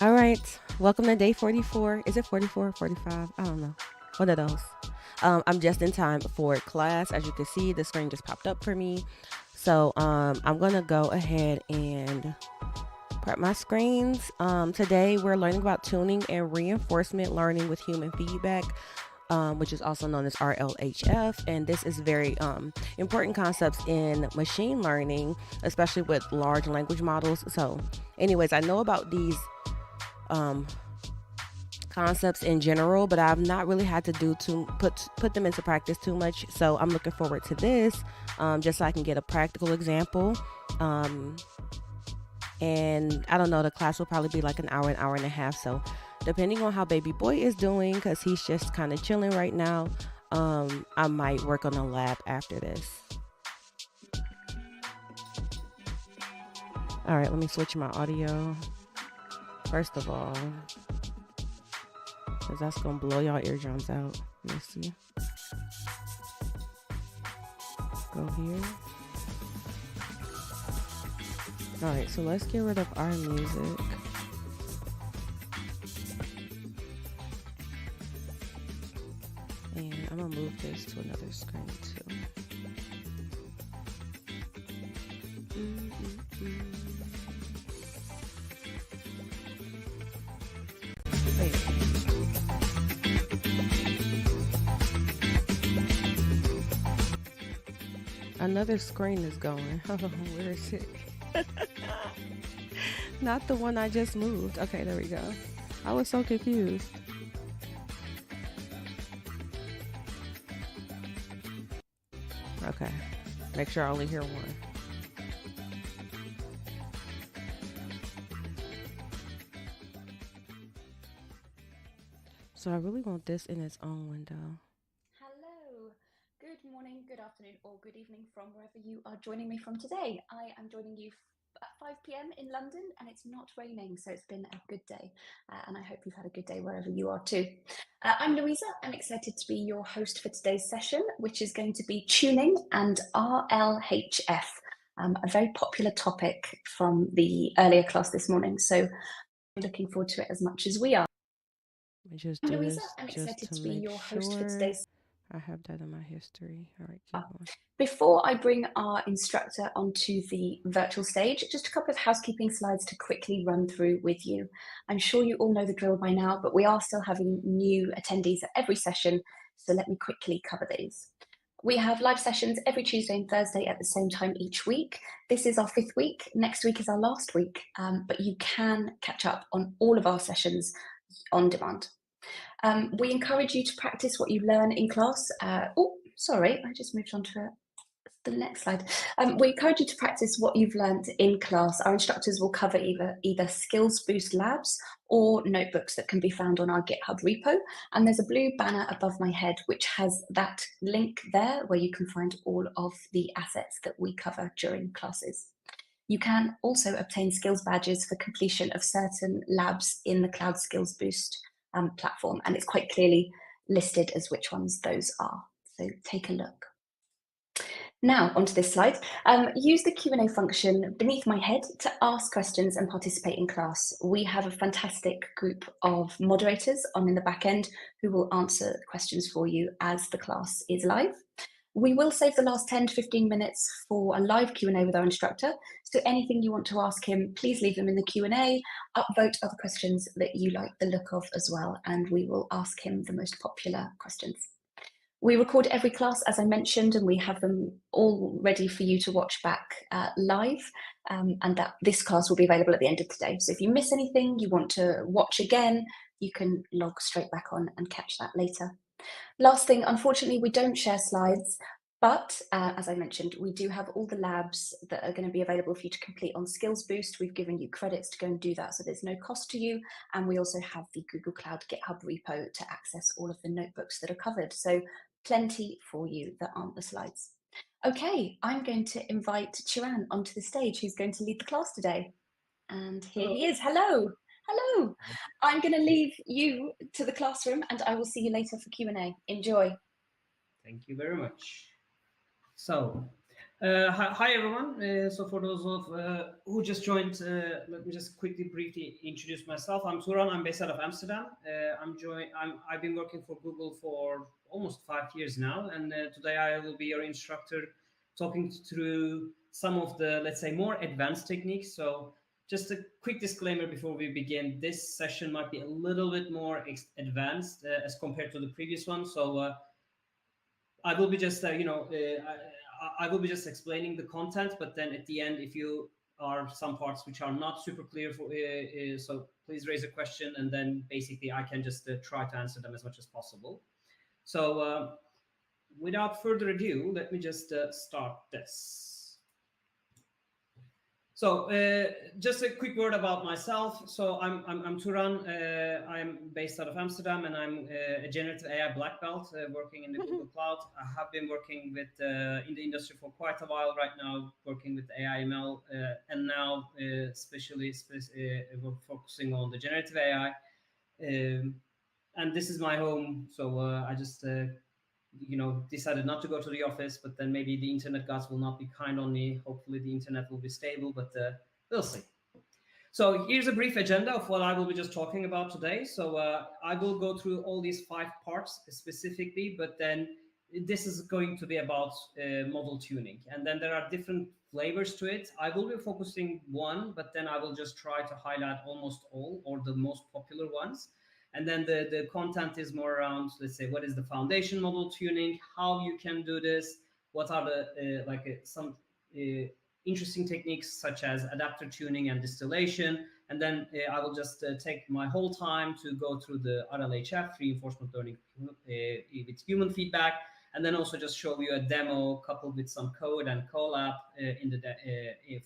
All right, welcome to day 44. Is it 44 or 45? I don't know. One of those. I'm just in time for class. As you can see, the screen just popped up for me. So I'm going to go ahead and prep my screens. Today we're learning about tuning and reinforcement learning with human feedback. Which is also known as RLHF. And this is very important concepts in machine learning, especially with large language models. So, anyways, I know about these um, concepts in general, but I've not really had to put them into practice too much. So I'm looking forward to this, just so I can get a practical example. And I don't know, the class will probably be like an hour and a half. So depending on how baby boy is doing, because he's just kind of chilling right now, I might work on a lab after this. All right, let me switch my audio. First of all, because that's going to blow y'all eardrums out. Let me see. Go here. All right, so let's get rid of our music. And I'm going to move this to another screen too. Wait. Another screen is going. Where is it? Not the one I just moved. Okay, there we go. I was so confused. Okay. Make sure I only hear one. So I really want this in its own window. Hello, good morning, good afternoon, or good evening from wherever you are joining me from today. I am joining you at 5 p.m. in London and it's not raining, so it's been a good day. And I hope you've had a good day wherever you are too. I'm Louisa. I'm excited to be your host for today's session, which is going to be tuning and RLHF, a very popular topic from the earlier class this morning. So I'm looking forward to it as much as we are. Let me just I'm do Louisa. this I'm just excited to to be make your host for sure today's. I have that in my history. All right, keep going. Before I bring our instructor onto the virtual stage, just a couple of housekeeping slides to quickly run through with you. I'm sure you all know the drill by now, but we are still having new attendees at every session, so let me quickly cover these. We have live sessions every Tuesday and Thursday at the same time each week. This is our 5th week. Next week is our last week, but you can catch up on all of our sessions on demand. We encourage you to practice what you learn in class. Sorry, I just moved on to the next slide. We encourage you to practice what you've learned in class. Our instructors will cover either skills boost labs or notebooks that can be found on our GitHub repo. And there's a blue banner above my head which has that link there where you can find all of the assets that we cover during classes. You can also obtain skills badges for completion of certain labs in the Cloud Skills Boost platform, and it's quite clearly listed as which ones those are. So take a look. Now, onto this slide. Use the Q&A function beneath my head to ask questions and participate in class. We have a fantastic group of moderators on in the back end who will answer questions for you as the class is live. We will save the last 10 to 15 minutes for a live Q&A with our instructor. So anything you want to ask him, please leave them in the Q&A, upvote other questions that you like the look of as well, and we will ask him the most popular questions. We record every class, as I mentioned, and we have them all ready for you to watch back live, and that this class will be available at the end of today. So if you miss anything, you want to watch again, you can log straight back on and catch that later. Last thing, unfortunately, we don't share slides, but as I mentioned, we do have all the labs that are going to be available for you to complete on Skills Boost. We've given you credits to go and do that, so there's no cost to you. And we also have the Google Cloud GitHub repo to access all of the notebooks that are covered. So plenty for you that aren't the slides. Okay, I'm going to invite Chiran onto the stage, who's going to lead the class today. And here he is. Hello. Hello. I'm going to leave you to the classroom and I will see you later for Q&A. Enjoy. Thank you very much. So, Hi everyone. So for those of who just joined, let me just quickly briefly introduce myself. I'm Turan. I'm based out of Amsterdam. I've been working for Google for almost 5 years now, and today I will be your instructor, talking through some of the, let's say, more advanced techniques. So just a quick disclaimer before we begin: this session might be a little bit more advanced as compared to the previous one. So I will be just, I will be just explaining the content, but then at the end, if you are some parts which are not super clear for, so please raise a question, and then basically I can just try to answer them as much as possible. So without further ado, let me just start this. So just a quick word about myself. So I'm Turan. I'm based out of Amsterdam, and I'm a generative AI black belt working in the Google Cloud. I have been working with in the industry for quite a while right now, working with AI ML, and now we're focusing on the generative AI. And this is my home, so I just decided not to go to the office, but then maybe the internet gods will not be kind on me. Hopefully the internet will be stable, but we'll see. So here's a brief agenda of what I will be just talking about today. So I will go through all these 5 parts specifically, but then this is going to be about model tuning. And then there are different flavors to it. I will be focusing one, but then I will just try to highlight almost all, or the most popular ones. And then the content is more around, let's say, what is the foundation model tuning, how you can do this, what are the some interesting techniques such as adapter tuning and distillation. And then I will just take my whole time to go through the RLHF, reinforcement learning with human feedback, and then also just show you a demo coupled with some code and Colab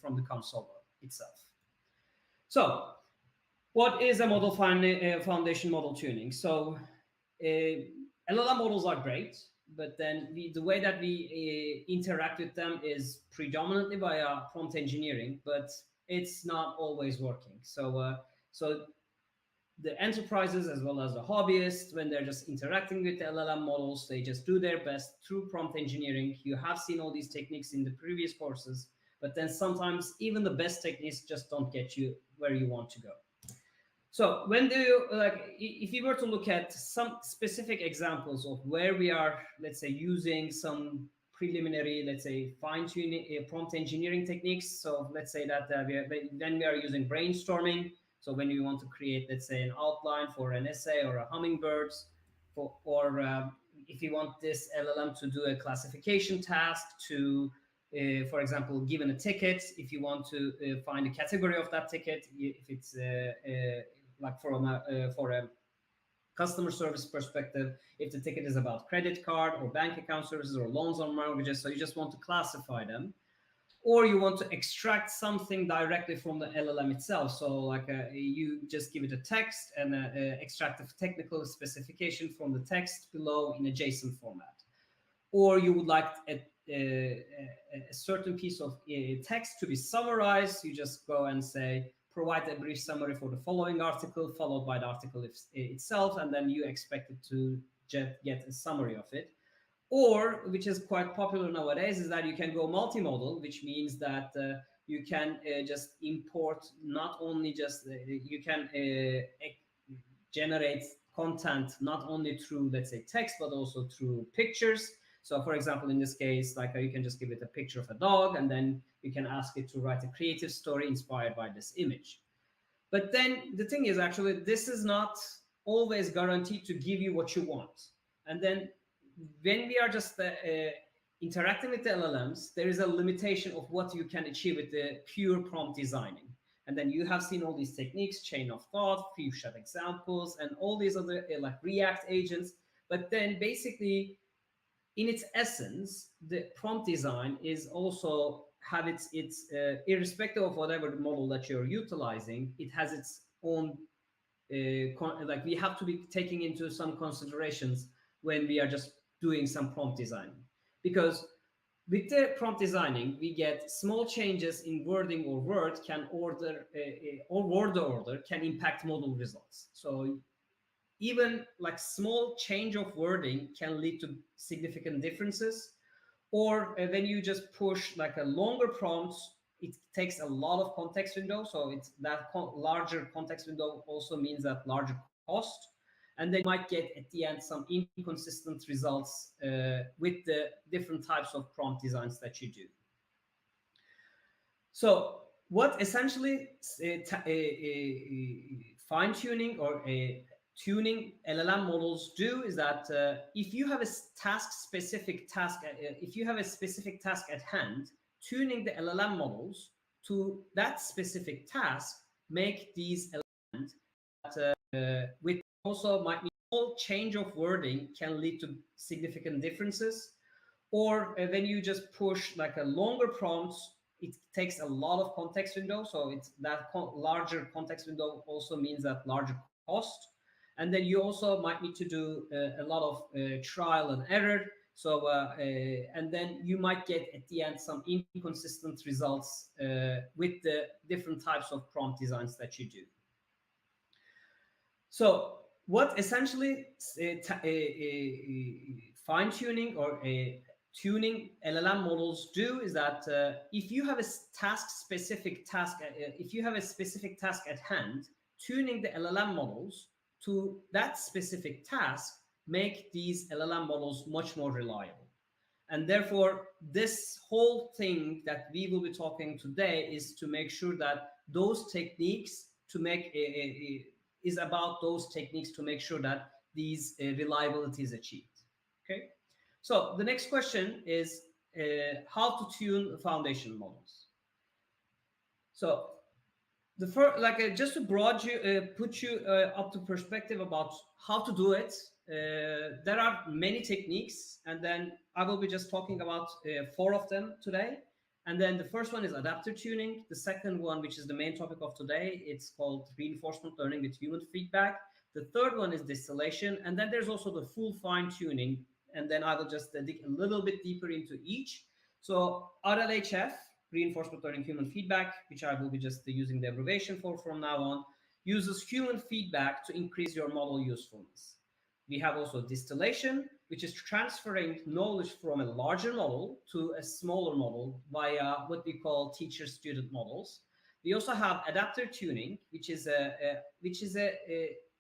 from the console itself. So what is a model foundation model tuning? So LLM models are great, but then the way that we interact with them is predominantly via prompt engineering, but it's not always working. So the enterprises as well as the hobbyists, when they're just interacting with the LLM models, they just do their best through prompt engineering. You have seen all these techniques in the previous courses, but then sometimes even the best techniques just don't get you where you want to go. So when do you, if you were to look at some specific examples of where we are, let's say, using some preliminary, let's say, fine-tuning prompt engineering techniques. So let's say that then we are using brainstorming. So when you want to create, let's say, an outline for an essay or a hummingbirds, or if you want this LLM to do a classification task to, for example, given a ticket, if you want to find a category of that ticket, if it's like for a customer service perspective, if the ticket is about credit card or bank account services or loans or mortgages, so you just want to classify them, or you want to extract something directly from the LLM itself. So like you just give it a text and extract a technical specification from the text below in a JSON format. Or you would like a certain piece of text to be summarized. You just go and say, provide a brief summary for the following article, followed by the article itself, and then you expect it to get a summary of it. Or, which is quite popular nowadays, is that you can go multimodal, which means that you can just import not only just, you can generate content not only through, let's say, text, but also through pictures. So for example, in this case, like you can just give it a picture of a dog, and then you can ask it to write a creative story inspired by this image. But then the thing is, actually, this is not always guaranteed to give you what you want. And then when we are just interacting with the LLMs, there is a limitation of what you can achieve with the pure prompt designing. And then you have seen all these techniques, chain of thought, few shot examples, and all these other like React agents. But then basically, in its essence, the prompt design is also have its irrespective of whatever model that you're utilizing, it has its own like we have to be taking into some considerations when we are just doing some prompt designing. Because with the prompt designing, we get small changes in wording or word can order or word order can impact model results. So even like small change of wording can lead to significant differences, or when you just push like a longer prompt, it takes a lot of context window. So it's that larger context window also means that larger cost. And then you might get at the end some inconsistent results with the different types of prompt designs that you do. So what essentially fine-tuning or tuning LLM models do is that if you have a specific task at hand, tuning the LLM models to that specific task make these LLMs that with also might mean small change of wording can lead to significant differences. Or when you just push like a longer prompt, it takes a lot of context window. So it's that larger context window also means that larger cost. And then you also might need to do a lot of trial and error. So and then you might get at the end some inconsistent results with the different types of prompt designs that you do. So what essentially fine-tuning or tuning LLM models do is that if you have a specific task at hand, tuning the LLM models to that specific task make these LLM models much more reliable. And therefore, this whole thing that we will be talking today is to make sure that those techniques to make is about those techniques to make sure that these reliability is achieved. Okay. So the next question is how to tune foundation models. So the first, like just to put you up to perspective about how to do it. There are many techniques, and then I will be just talking about 4 of them today. And then the first one is adaptive tuning. The second one, which is the main topic of today, it's called reinforcement learning with human feedback. The third one is distillation, and then there's also the full fine tuning. And then I will just dig a little bit deeper into each. So RLHF, reinforcement learning human feedback, which I will be just using the abbreviation for from now on, uses human feedback to increase your model usefulness. We have also distillation, which is transferring knowledge from a larger model to a smaller model via what we call teacher-student models. We also have adaptive tuning, which is a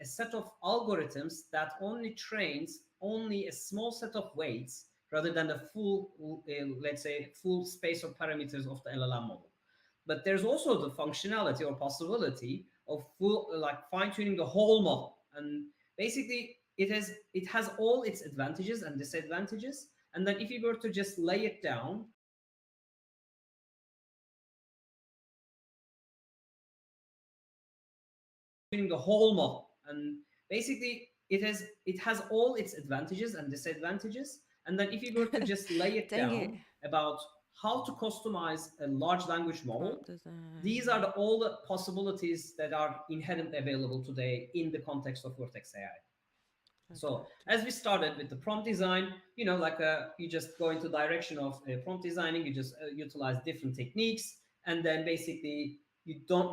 set of algorithms that only trains only a small set of weights rather than the full, let's say, full space of parameters of the LLM model. But there's also the functionality or possibility of full, like fine-tuning the whole model. And basically, it has all its advantages and disadvantages. And then if you were to just lay it down, the whole model. And basically, it has all its advantages and disadvantages. And then if you were to just lay it down about how to customize a large language model, these are all the possibilities that are inherently available today in the context of Vertex AI. So as we started with the prompt design, like you just go into direction of prompt designing, you just utilize different techniques, and then basically you don't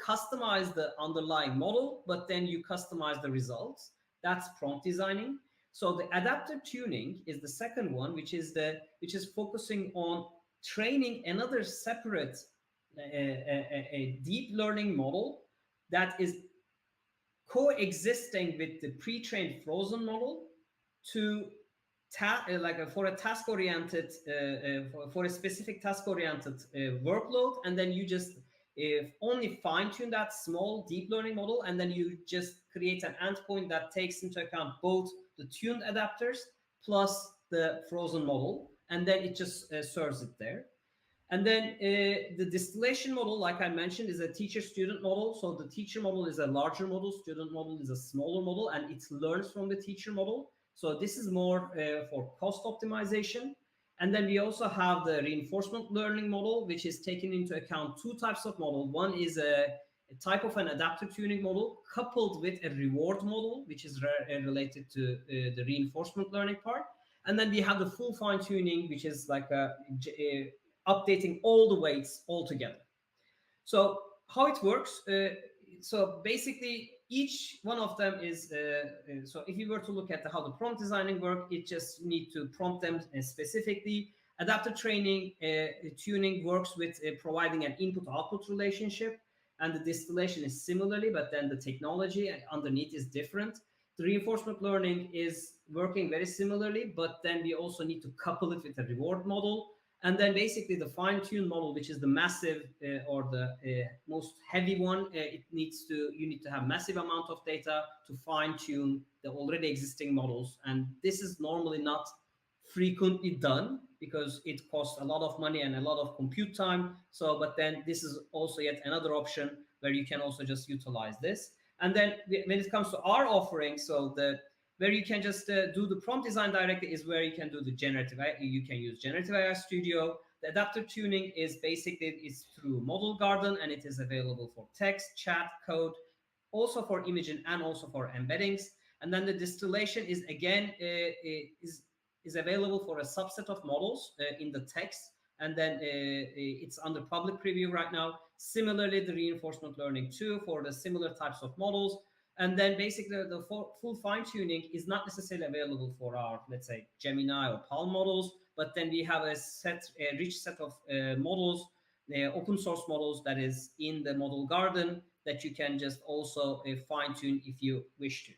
customize the underlying model, but then you customize the results. That's prompt designing. So the adaptive tuning is the second one, which is focusing on training another separate a deep learning model that is coexisting with the pre-trained frozen model to for a task-oriented for a specific task-oriented workload, and then you just only fine-tune that small deep learning model, and then you just create an endpoint that takes into account both the tuned adapters plus the frozen model, and then it just serves it there. And then the distillation model, like I mentioned, is a teacher-student model. So the teacher model is a larger model, student model is a smaller model, and it learns from the teacher model. So this is more for cost optimization. And then we also have the reinforcement learning model, which is taking into account 2 types of model. One is a type of an adaptive tuning model coupled with a reward model, which is related to the reinforcement learning part. And then we have the full fine-tuning, which is like updating all the weights all together. So how it works, so basically each one of them is so if you were to look at how the prompt designing work, it just need to prompt them specifically. Adaptive training tuning works with providing an input output relationship, and the distillation is similarly, but then the technology underneath is different. The reinforcement learning is working very similarly, but then we also need to couple it with a reward model. And then basically the fine-tuned model, which is the massive or the most heavy one, you need to have massive amount of data to fine-tune the already existing models. And this is normally not frequently done because it costs a lot of money and a lot of compute time. So, but then this is also yet another option where you can also just utilize this. And then when it comes to our offering, so where you can just do the prompt design directly is where you can do the generative AI. You can use Generative AI Studio. The adaptive tuning is basically through Model Garden, and it is available for text, chat, code, also for imaging and also for embeddings. And then the distillation is again is available for a subset of models in the text, and then it's under public preview right now. Similarly, the reinforcement learning too for the similar types of models. And then basically the full fine-tuning is not necessarily available for our, let's say, Gemini or Palm models, but then we have a rich set of models, open source models that is in the Model Garden that you can just also fine-tune if you wish to.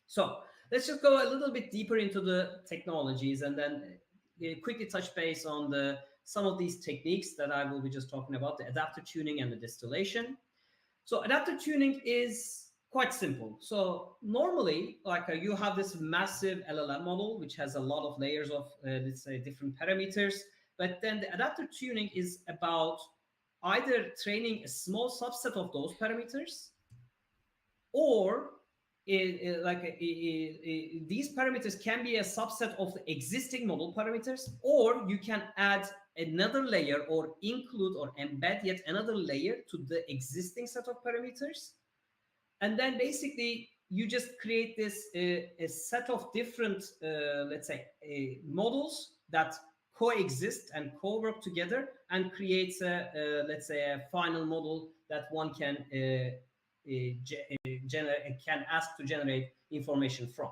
So let's just go a little bit deeper into the technologies and then quickly touch base on some of these techniques that I will be just talking about, the adaptive tuning and the distillation. So adaptive tuning is quite simple. So normally, like you have this massive LLM model, which has a lot of layers of, let's say, different parameters. But then the adaptive tuning is about either training a small subset of those parameters, or these parameters can be a subset of the existing model parameters, or you can add another layer or include or embed yet another layer to the existing set of parameters. And then basically you just create this a set of different, let's say, models that coexist and co-work together and creates let's say, a final model that one can ask to generate information from.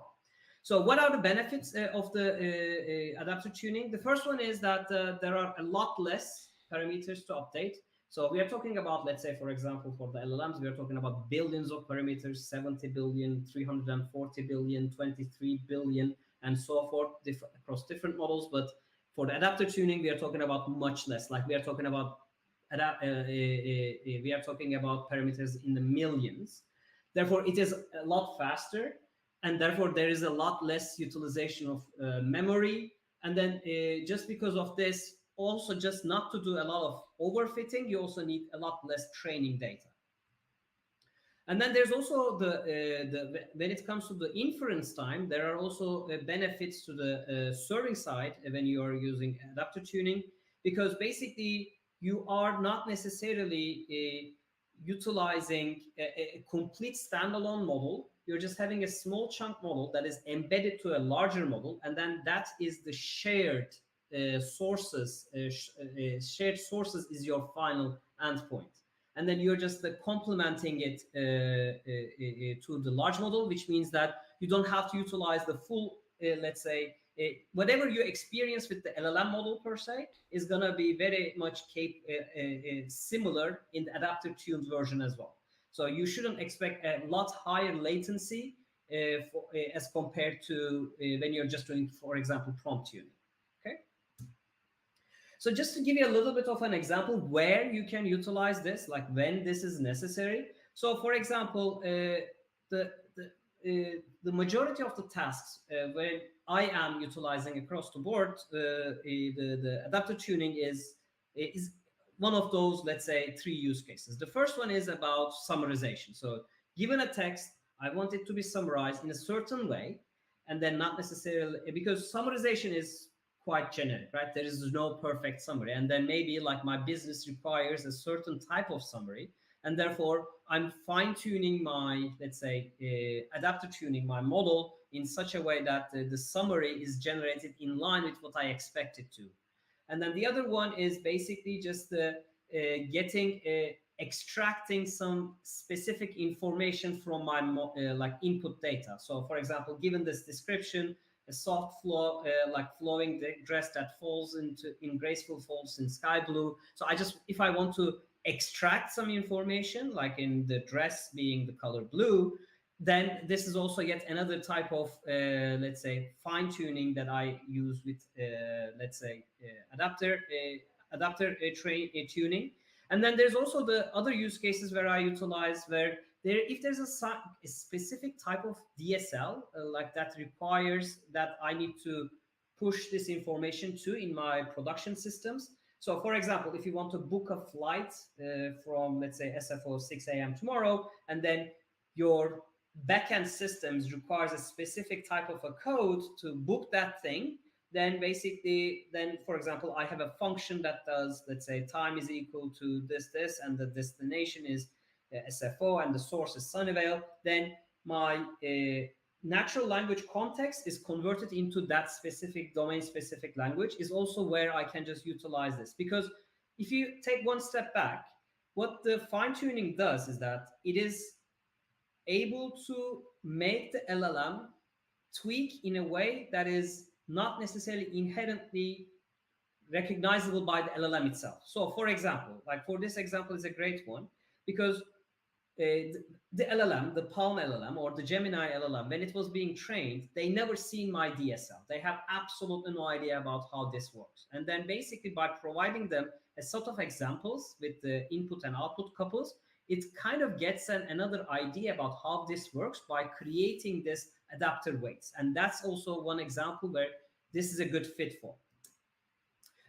So what are the benefits of the adaptive tuning? The first one is that there are a lot less parameters to update. So we are talking about, let's say, for example, for the LLMs, we are talking about billions of parameters, 70 billion, 340 billion, 23 billion, and so forth, across different models. But for the adaptive tuning, we are talking about much less. Like we are talking about parameters in the millions. Therefore, it is a lot faster, and therefore there is a lot less utilization of memory. And then just because of this, also just not to do a lot of overfitting, you also need a lot less training data. And then there's also when it comes to the inference time, there are also benefits to the serving side when you are using adaptive tuning, because basically you are not necessarily utilizing a complete standalone model. You're just having a small chunk model that is embedded to a larger model, and then that is the shared sources. Shared sources is your final endpoint, and then you're just complementing it to the large model, which means that you don't have to utilize the full, let's say, whatever you experience with the LLM model per se is going to be very much similar in the adaptive tuned version as well. So you shouldn't expect a lot higher latency as compared to when you're just doing, for example, prompt tuning. Okay. So just to give you a little bit of an example where you can utilize this, like when this is necessary. So for example, the majority of the tasks where I am utilizing across the board, the adaptive tuning is one of those, let's say, 3 use cases. The first one is about summarization. So given a text, I want it to be summarized in a certain way, and then not necessarily, because summarization is quite generic, right? There is no perfect summary. And then maybe like my business requires a certain type of summary, and therefore I'm fine-tuning my, let's say, adaptive tuning my model in such a way that the summary is generated in line with what I expect it to. And then the other one is basically just getting extracting some specific information from my like input data. So for example, given this description, a soft flow, like flowing dress that falls into in graceful folds in sky blue. So I just, if I want to extract some information, like in the dress being the color blue, then this is also yet another type of, let's say, fine tuning that I use with, let's say, adapter tuning. And then there's also the other use cases where I utilize where there, if there's a specific type of DSL like that requires that I need to push this information to in my production systems. So for example, if you want to book a flight from, let's say, SFO 6 a.m. tomorrow, and then your backend systems requires a specific type of a code to book that thing, then basically, then for example, I have a function that does, let's say, time is equal to this, and the destination is SFO, and the source is Sunnyvale. Then my natural language context is converted into that specific domain specific language, is also where I can just utilize this. Because if you take one step back, what the fine tuning does is that it is able to make the LLM tweak in a way that is not necessarily inherently recognizable by the LLM itself. So for example, like for this example is a great one, because the LLM, the Palm LLM or the Gemini LLM, when it was being trained, they never seen my DSL. They have absolutely no idea about how this works. And then basically by providing them a sort of examples with the input and output couples, it kind of gets another idea about how this works by creating this adapter weights. And that's also one example where this is a good fit for.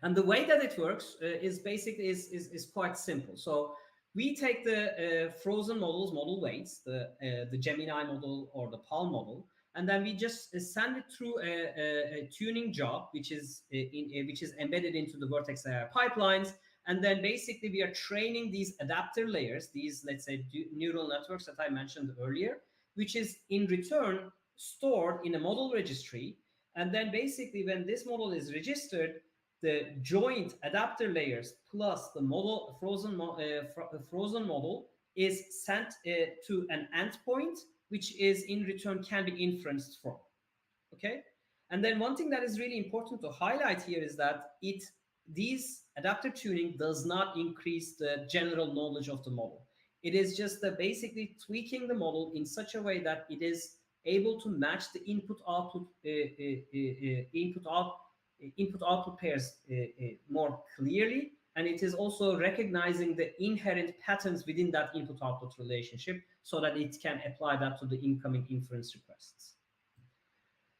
And the way that it works is basically is quite simple. So we take the frozen models, model weights, the Gemini model or the Palm model, and then we just send it through a tuning job, which is which is embedded into the Vertex AI pipelines. And then basically we are training these adapter layers, these, let's say, neural networks that I mentioned earlier, which is in return stored in a model registry. And then basically when this model is registered, the joint adapter layers plus the model frozen model is sent to an endpoint, which is in return can be inferenced from. Okay, and then one thing that is really important to highlight here is that these adapter tuning does not increase the general knowledge of the model. It is just basically tweaking the model in such a way that it is able to match the input output pairs more clearly, and it is also recognizing the inherent patterns within that input output relationship so that it can apply that to the incoming inference requests.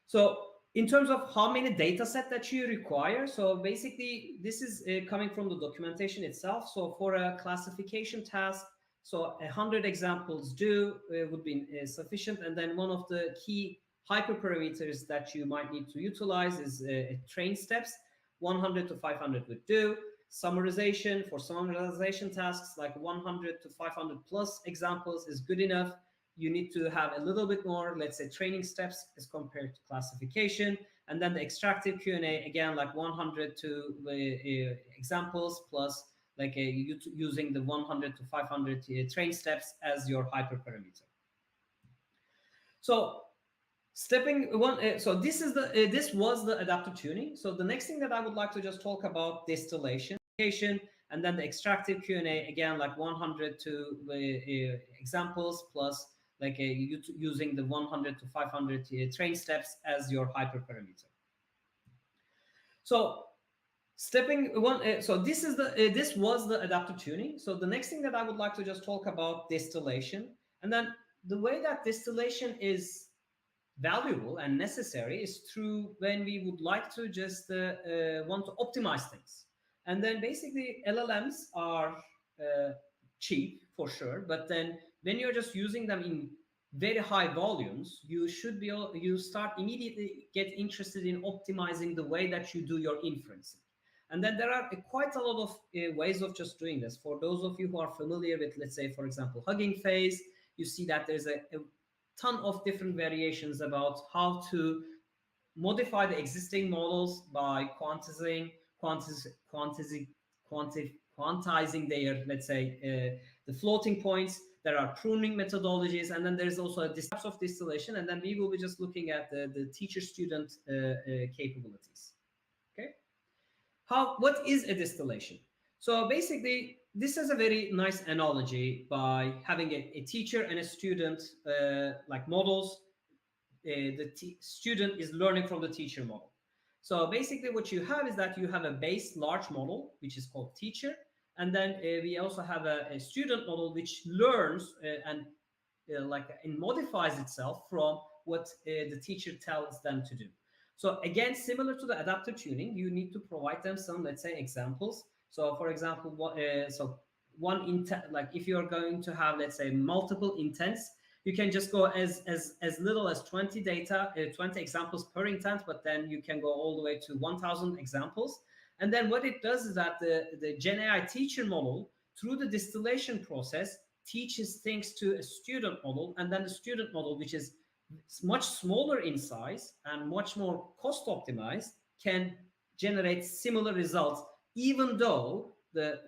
So in terms of how many data set that you require, so basically this is coming from the documentation itself. So for a classification task, so 100 examples would be sufficient. And then one of the key hyperparameters that you might need to utilize is train steps. 100 to 500 would do. Summarization, for summarization tasks like 100 to 500 plus examples is good enough. You need to have a little bit more, let's say, training steps as compared to classification. And then the extractive Q&A, again, like 100 to examples plus like using the 100 to 500 train steps as your hyperparameter. So stepping one, so this is the this was the adaptive tuning. So the next thing that I would like to just talk about distillation, and then the extractive Q&A, again, like 100 to examples plus like using the 100 to 500 train steps as your hyperparameter. So stepping one, so this is the this was the adaptive tuning. So the next thing that I would like to just talk about distillation, and then the way that distillation is valuable and necessary is through when we would like to just want to optimize things. And then basically LLMs are cheap for sure, but then when you're just using them in very high volumes, you should be you start immediately get interested in optimizing the way that you do your inferencing. And then there are quite a lot of ways of just doing this. For those of you who are familiar with, let's say, for example, Hugging Face, you see that there's a ton of different variations about how to modify the existing models by quantizing quantizing their, let's say, the floating points. There are pruning methodologies, and then there's also types of distillation, and then we will be just looking at the teacher-student capabilities. Okay, what is a distillation? So basically, this is a very nice analogy by having a teacher and a student like models. The student is learning from the teacher model. So basically what you have is that you have a base large model, which is called teacher. And then we also have a student model which learns and like and modifies itself from what the teacher tells them to do. So again, similar to the adaptive tuning, you need to provide them some, let's say, examples. So for example, one intent, like if you're going to have, let's say, multiple intents, you can just go as little as 20 examples per intent, but then you can go all the way to 1,000 examples. And then what it does is that the GenAI teacher model, through the distillation process, teaches things to a student model, and then the student model, which is much smaller in size and much more cost optimized, can generate similar results, even though it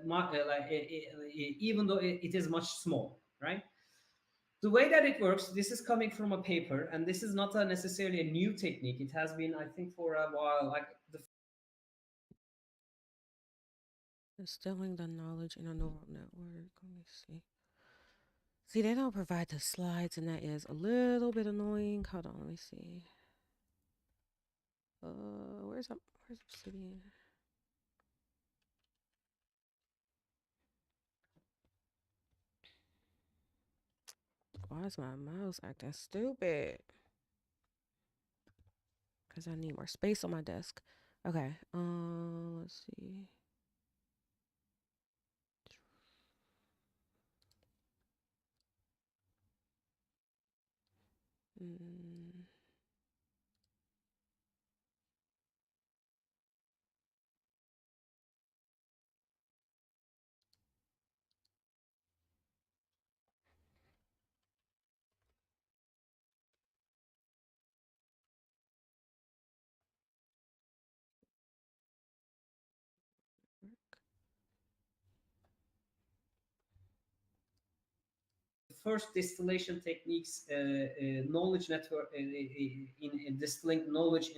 is much smaller, right? The way that it works, this is coming from a paper, and this is not necessarily a new technique. It has been, I think, for a while. Like Distilling the knowledge in a neural network. Let me see. See, they don't provide the slides, and that is a little bit annoying. Hold on, let me see. Where's Obsidian? Why is my mouse acting stupid? Because I need more space on my desk. Okay, let's see. Mm. first distillation techniques, knowledge network in distilling knowledge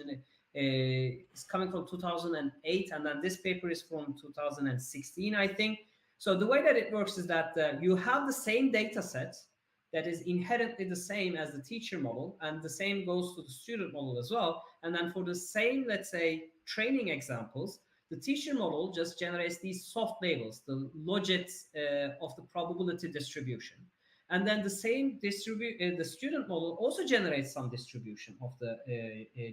is coming from 2008, and then this paper is from 2016, I think. So the way that it works is that you have the same data set that is inherently the same as the teacher model, and the same goes to the student model as well. And then for the same, let's say, training examples, the teacher model just generates these soft labels, the logits of the probability distribution. And then the same the student model also generates some distribution of the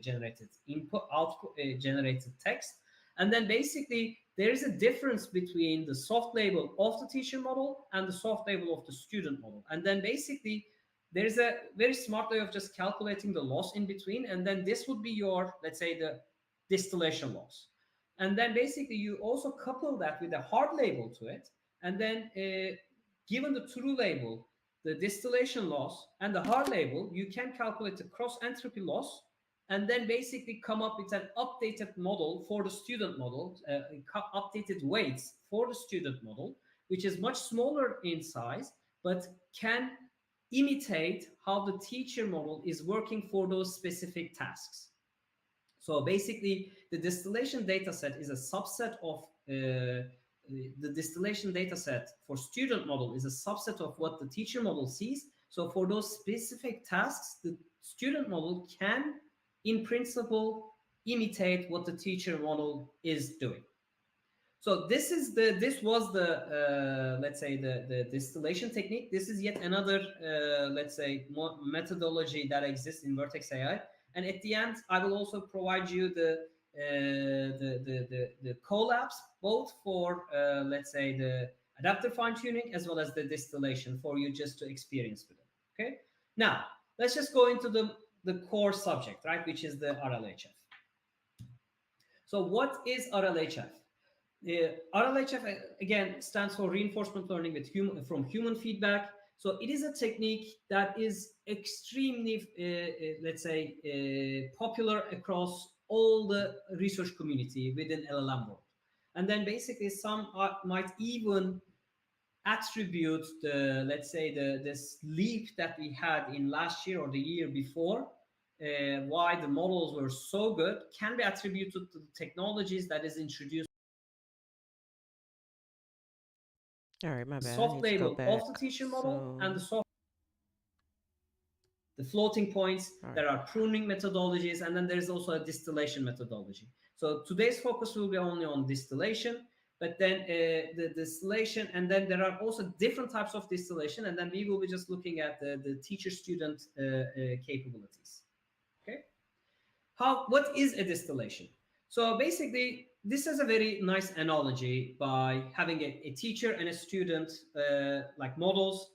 generated input output generated text. And then basically there is a difference between the soft label of the teacher model and the soft label of the student model. And then basically there's a very smart way of just calculating the loss in between, and then this would be your, let's say, the distillation loss. And then basically you also couple that with a hard label to it, and then given the true label, the distillation loss, and the hard label, you can calculate the cross entropy loss, and then basically come up with an updated model for the student model, updated weights for the student model, which is much smaller in size, but can imitate how the teacher model is working for those specific tasks. So basically, the distillation data set is a subset of the distillation data set for student model is a subset of what the teacher model sees. So for those specific tasks, the student model can, in principle, imitate what the teacher model is doing. So this was the let's say the distillation technique. This is yet another let's say methodology that exists in Vertex AI. And at the end, I will also provide you the collabs, both for let's say the adaptive fine tuning as well as the distillation, for you just to experience with it. Okay. Now let's just go into the core subject, right, which is the RLHF. So what is RLHF? RLHF again stands for reinforcement learning with from human feedback. So it is a technique that is extremely, let's say, popular across all the research community within LLM world. And then basically some might even attribute the, let's say, this leap that we had in last year or the year before, why the models were so good, can be attributed to the technologies that is introduced. All right, my The bad. I soft need to go label of back. the teacher model So, and the floating points. all right. There are pruning methodologies, and then there's also a distillation methodology. So today's focus will be only on distillation, but then the distillation, and then there are also different types of distillation, and then we will be just looking at the teacher-student capabilities. Okay, what is a distillation? So basically, this is a very nice analogy by having a teacher and a student like models.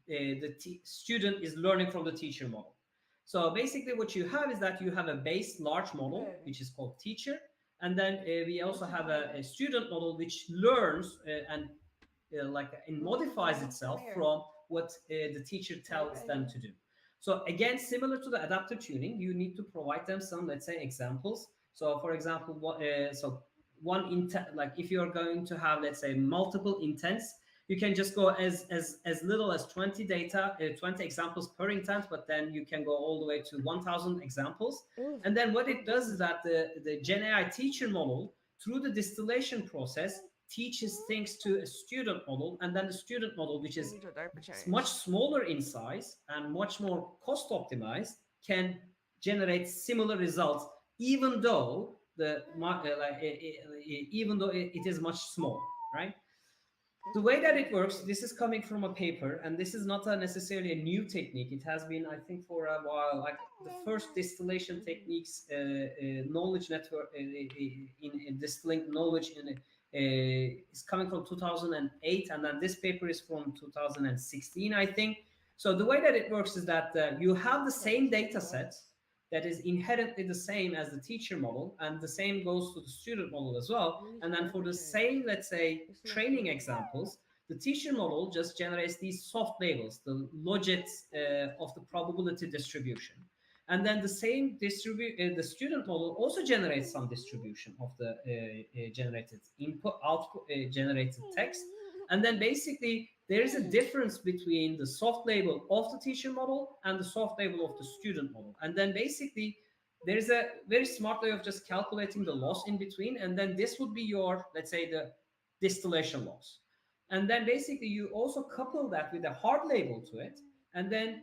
The student is learning from the teacher model. So basically what you have is that you have a base large model, which is called teacher. And then we also have a student model which learns and and modifies itself from what the teacher tells them to do. So again, similar to the adaptive tuning, you need to provide them some, let's say, examples. So for example, so one intent, like if you're going to have, let's say, multiple intents, you can just go as little as 20 data, 20 examples per intent, but then you can go all the way to 1,000 examples. And then what it does is that the GenAI teacher model, through the distillation process, teaches things to a student model, and then the student model, which is much smaller in size and much more cost optimized, can generate similar results, even though even though it is much smaller, right? The way that it works, this is coming from a paper, and this is not necessarily a new technique. It has been, I think, for a while, like the first distillation techniques, knowledge network in distilling knowledge is coming from 2008, and then this paper is from 2016, I think. So the way that it works is that you have the same data set that is inherently the same as the teacher model, and the same goes to the student model as well. And then for the same, let's say, training examples, the teacher model just generates these soft labels, the logits of the probability distribution. And then the same the student model also generates some distribution of the generated input, output, generated text. And then basically there is a difference between the soft label of the teacher model and the soft label of the student model. And then basically there is a very smart way of just calculating the loss in between. And then this would be your, let's say, the distillation loss. And then basically you also couple that with a hard label to it. And then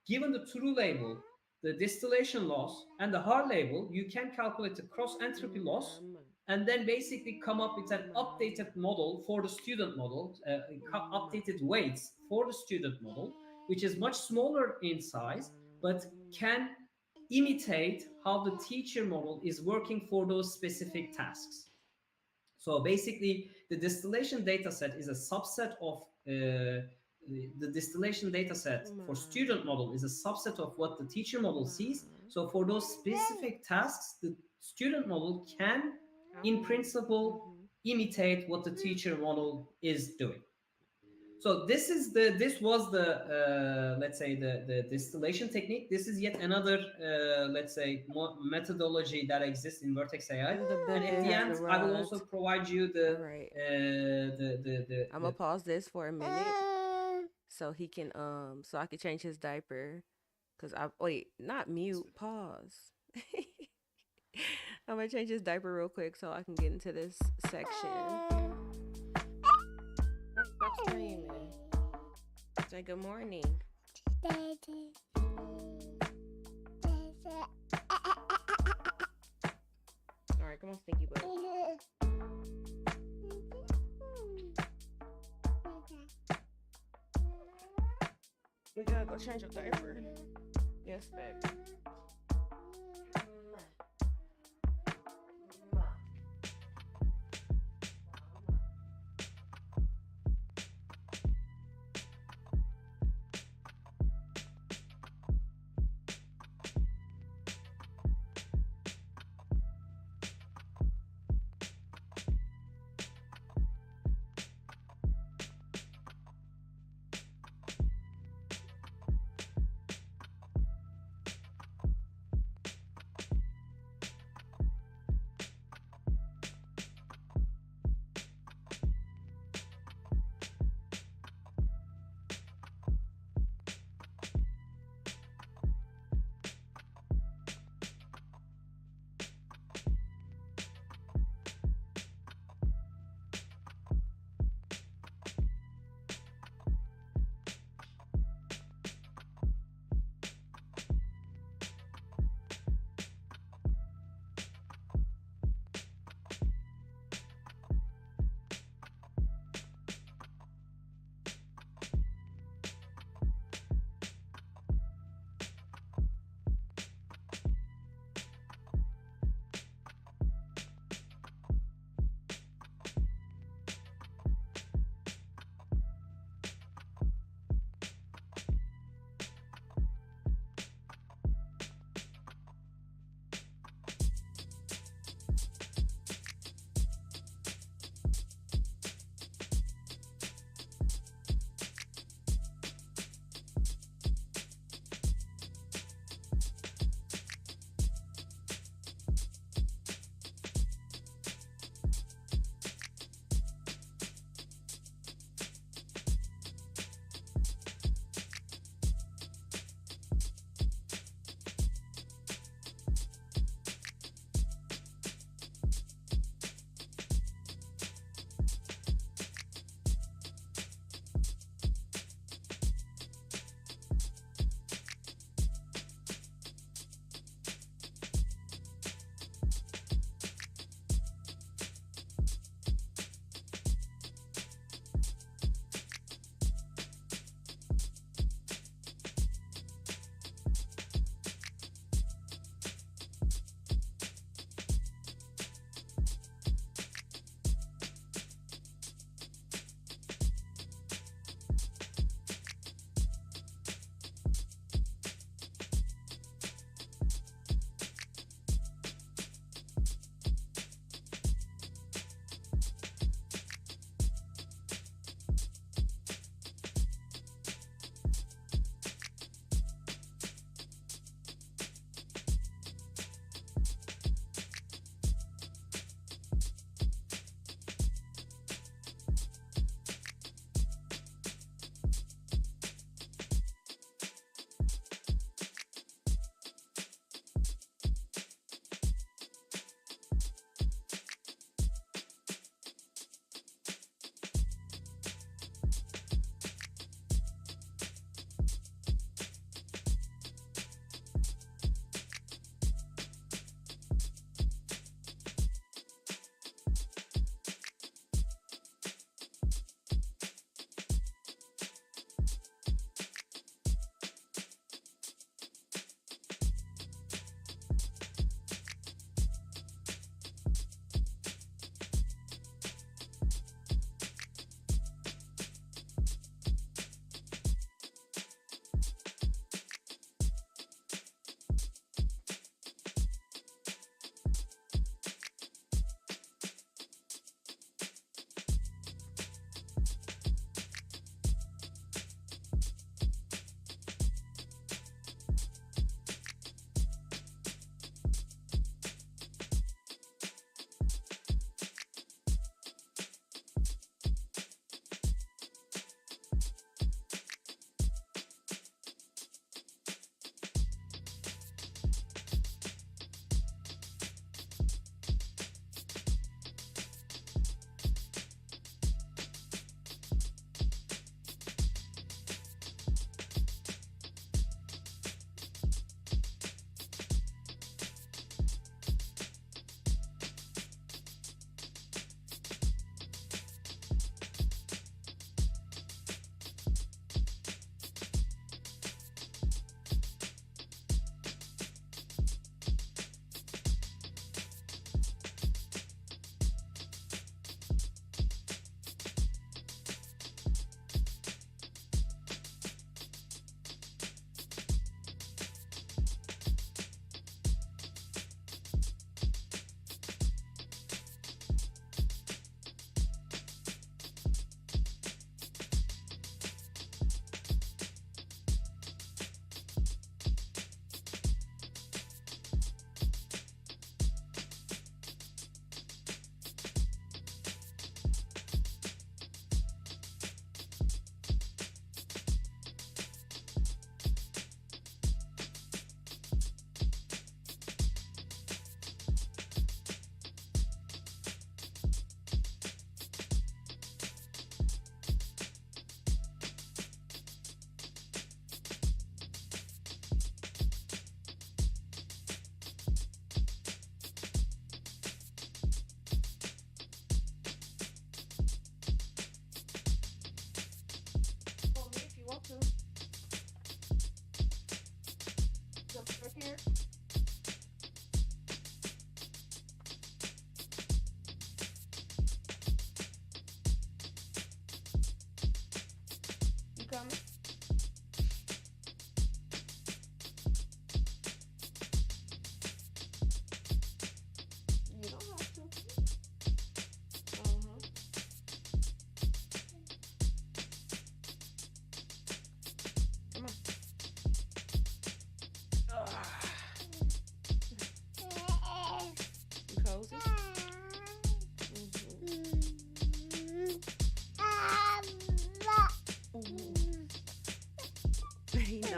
given the true label, the distillation loss, and the hard label, you can calculate the cross entropy loss, and then basically come up with an updated model for the student model, updated weights for the student model, which is much smaller in size, but can imitate how the teacher model is working for those specific tasks. So basically, the distillation data set is a subset of the distillation data set for student model is a subset of what the teacher model sees. So for those specific tasks, the student model can, in principle, imitate what the teacher model is doing. So this was the let's say the distillation technique. This is yet another let's say methodology that exists in Vertex AI. And at the end, I will also provide you the right. the I'm gonna pause this for a minute so he can so I can change his diaper. Cause I wait, not mute, pause. I'm gonna change his diaper real quick so I can get into this section. Stop screaming. Say good morning. All right, come on, stinky butt. We gotta go change your diaper. Yes, babe.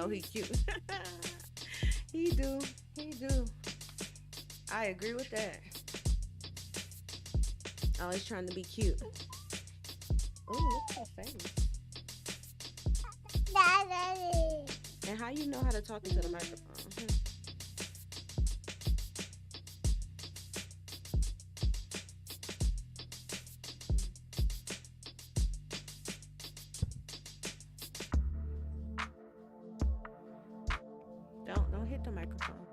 know he cute. He do. He do. I agree with that. Always trying to be cute. Ooh, look at her face. And how you know how to talk into the microphone? Don't hit the microphone.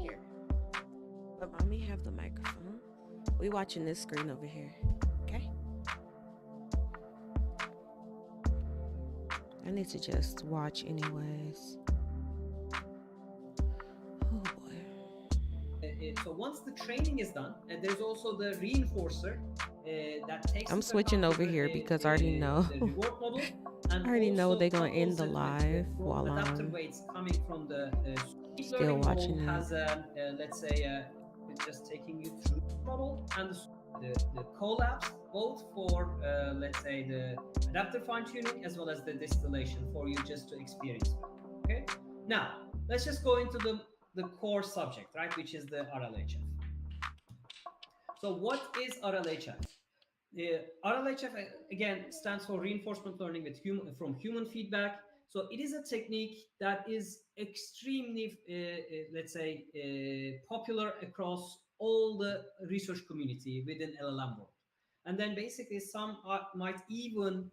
Here. Let mommy have the microphone. We watching this screen over here. Okay. I need to just watch anyways. Oh boy. So once the training is done, and there's also the reinforcer that takes. I'm switching over here because I already know. The reward model. And I already know also they're gonna end the couples live with while adaptive I'm weights coming from the deep still learning watching model it. has let's say just taking you through the model and the collabs, both for let's say the adaptive fine tuning as well as the distillation for you just to experience it. Okay. Now let's just go into the core subject, right, which is the RLHF. So what is RLHF? RLHF again stands for reinforcement learning with from human feedback. So it is a technique that is extremely, let's say, popular across all the research community within LLM world. And then basically some might even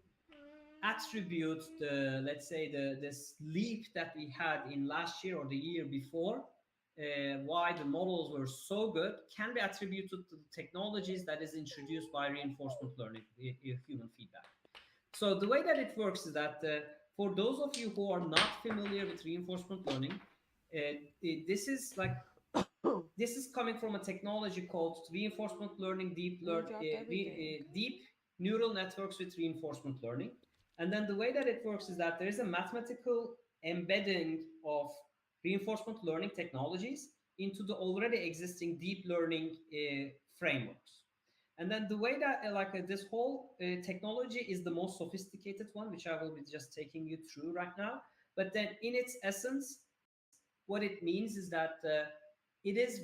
attribute the, let's say, this leap that we had in last year or the year before, why the models were so good, can be attributed to the technologies that is introduced by reinforcement learning, human feedback. So the way that it works is that for those of you who are not familiar with reinforcement learning, this is like this is coming from a technology called reinforcement learning, deep neural networks with reinforcement learning. And then the way that it works is that there is a mathematical embedding of reinforcement learning technologies into the already existing deep learning frameworks. And then the way that this whole technology is the most sophisticated one, which I will be just taking you through right now. But then in its essence, what it means is that it is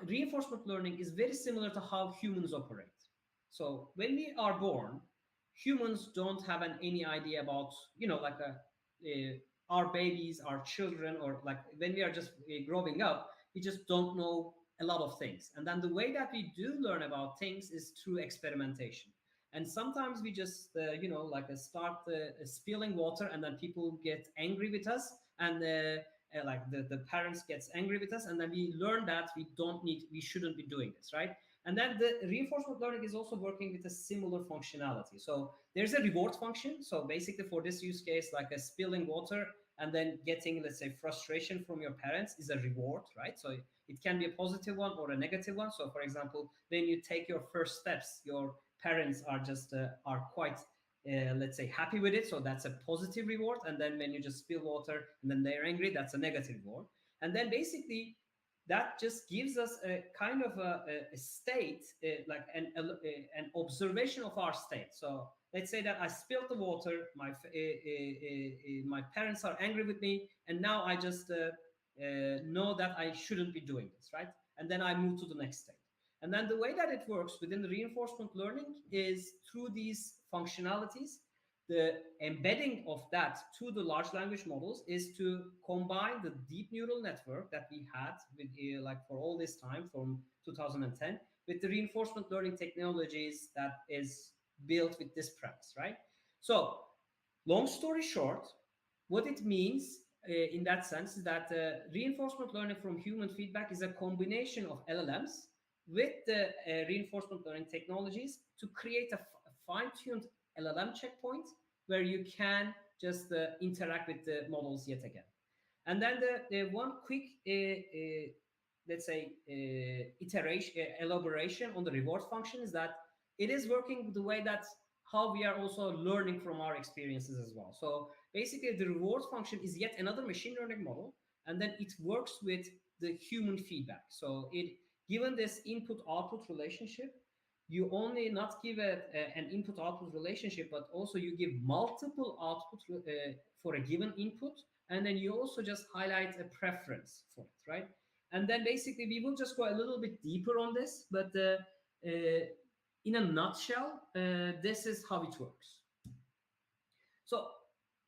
reinforcement learning is very similar to how humans operate. So when we are born, humans don't have any idea about, our babies, our children, or like when we are just growing up, we just don't know a lot of things. And then the way that we do learn about things is through experimentation. And sometimes we just, start spilling water, and then people get angry with us, and the parents gets angry with us, and then we learn that we shouldn't be doing this, right? And then the reinforcement learning is also working with a similar functionality. So there's a reward function. So basically for this use case, like a spilling water and then getting, let's say, frustration from your parents is a reward, right? So it can be a positive one or a negative one. So for example, when you take your first steps, your parents are just are quite let's say happy with it, so that's a positive reward. And then when you just spill water and then they're angry, that's a negative reward. And then basically that just gives us a kind of a state, like an observation of our state. So let's say that I spilled the water, my parents are angry with me, and now I just know that I shouldn't be doing this, right? And then I move to the next state. And then the way that it works within the reinforcement learning is through these functionalities. The embedding of that to the large language models is to combine the deep neural network that we had with like for all this time from 2010 with the reinforcement learning technologies that is built with this premise, right? So long story short, what it means in that sense is that reinforcement learning from human feedback is a combination of LLMs with the reinforcement learning technologies to create a fine-tuned LLM checkpoint where you can just interact with the models yet again. And then the one quick, let's say, elaboration on the reward function is that it is working the way that how we are also learning from our experiences as well. So basically, the reward function is yet another machine learning model, and then it works with the human feedback. So it given this input-output relationship, you only not give an input-output relationship, but also you give multiple output for a given input, and then you also just highlight a preference for it, right? And then basically we will just go a little bit deeper on this, but in a nutshell, this is how it works. So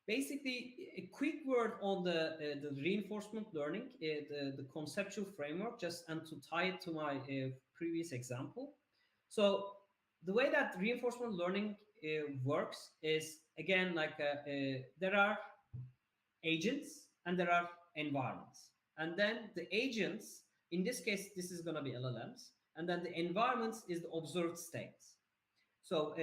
basically, a quick word on the reinforcement learning, the conceptual framework, just and to tie it to my previous example. So the way that reinforcement learning works is, again, like there are agents and there are environments. And then the agents, in this case, this is going to be LLMs. And then the environments is the observed states. So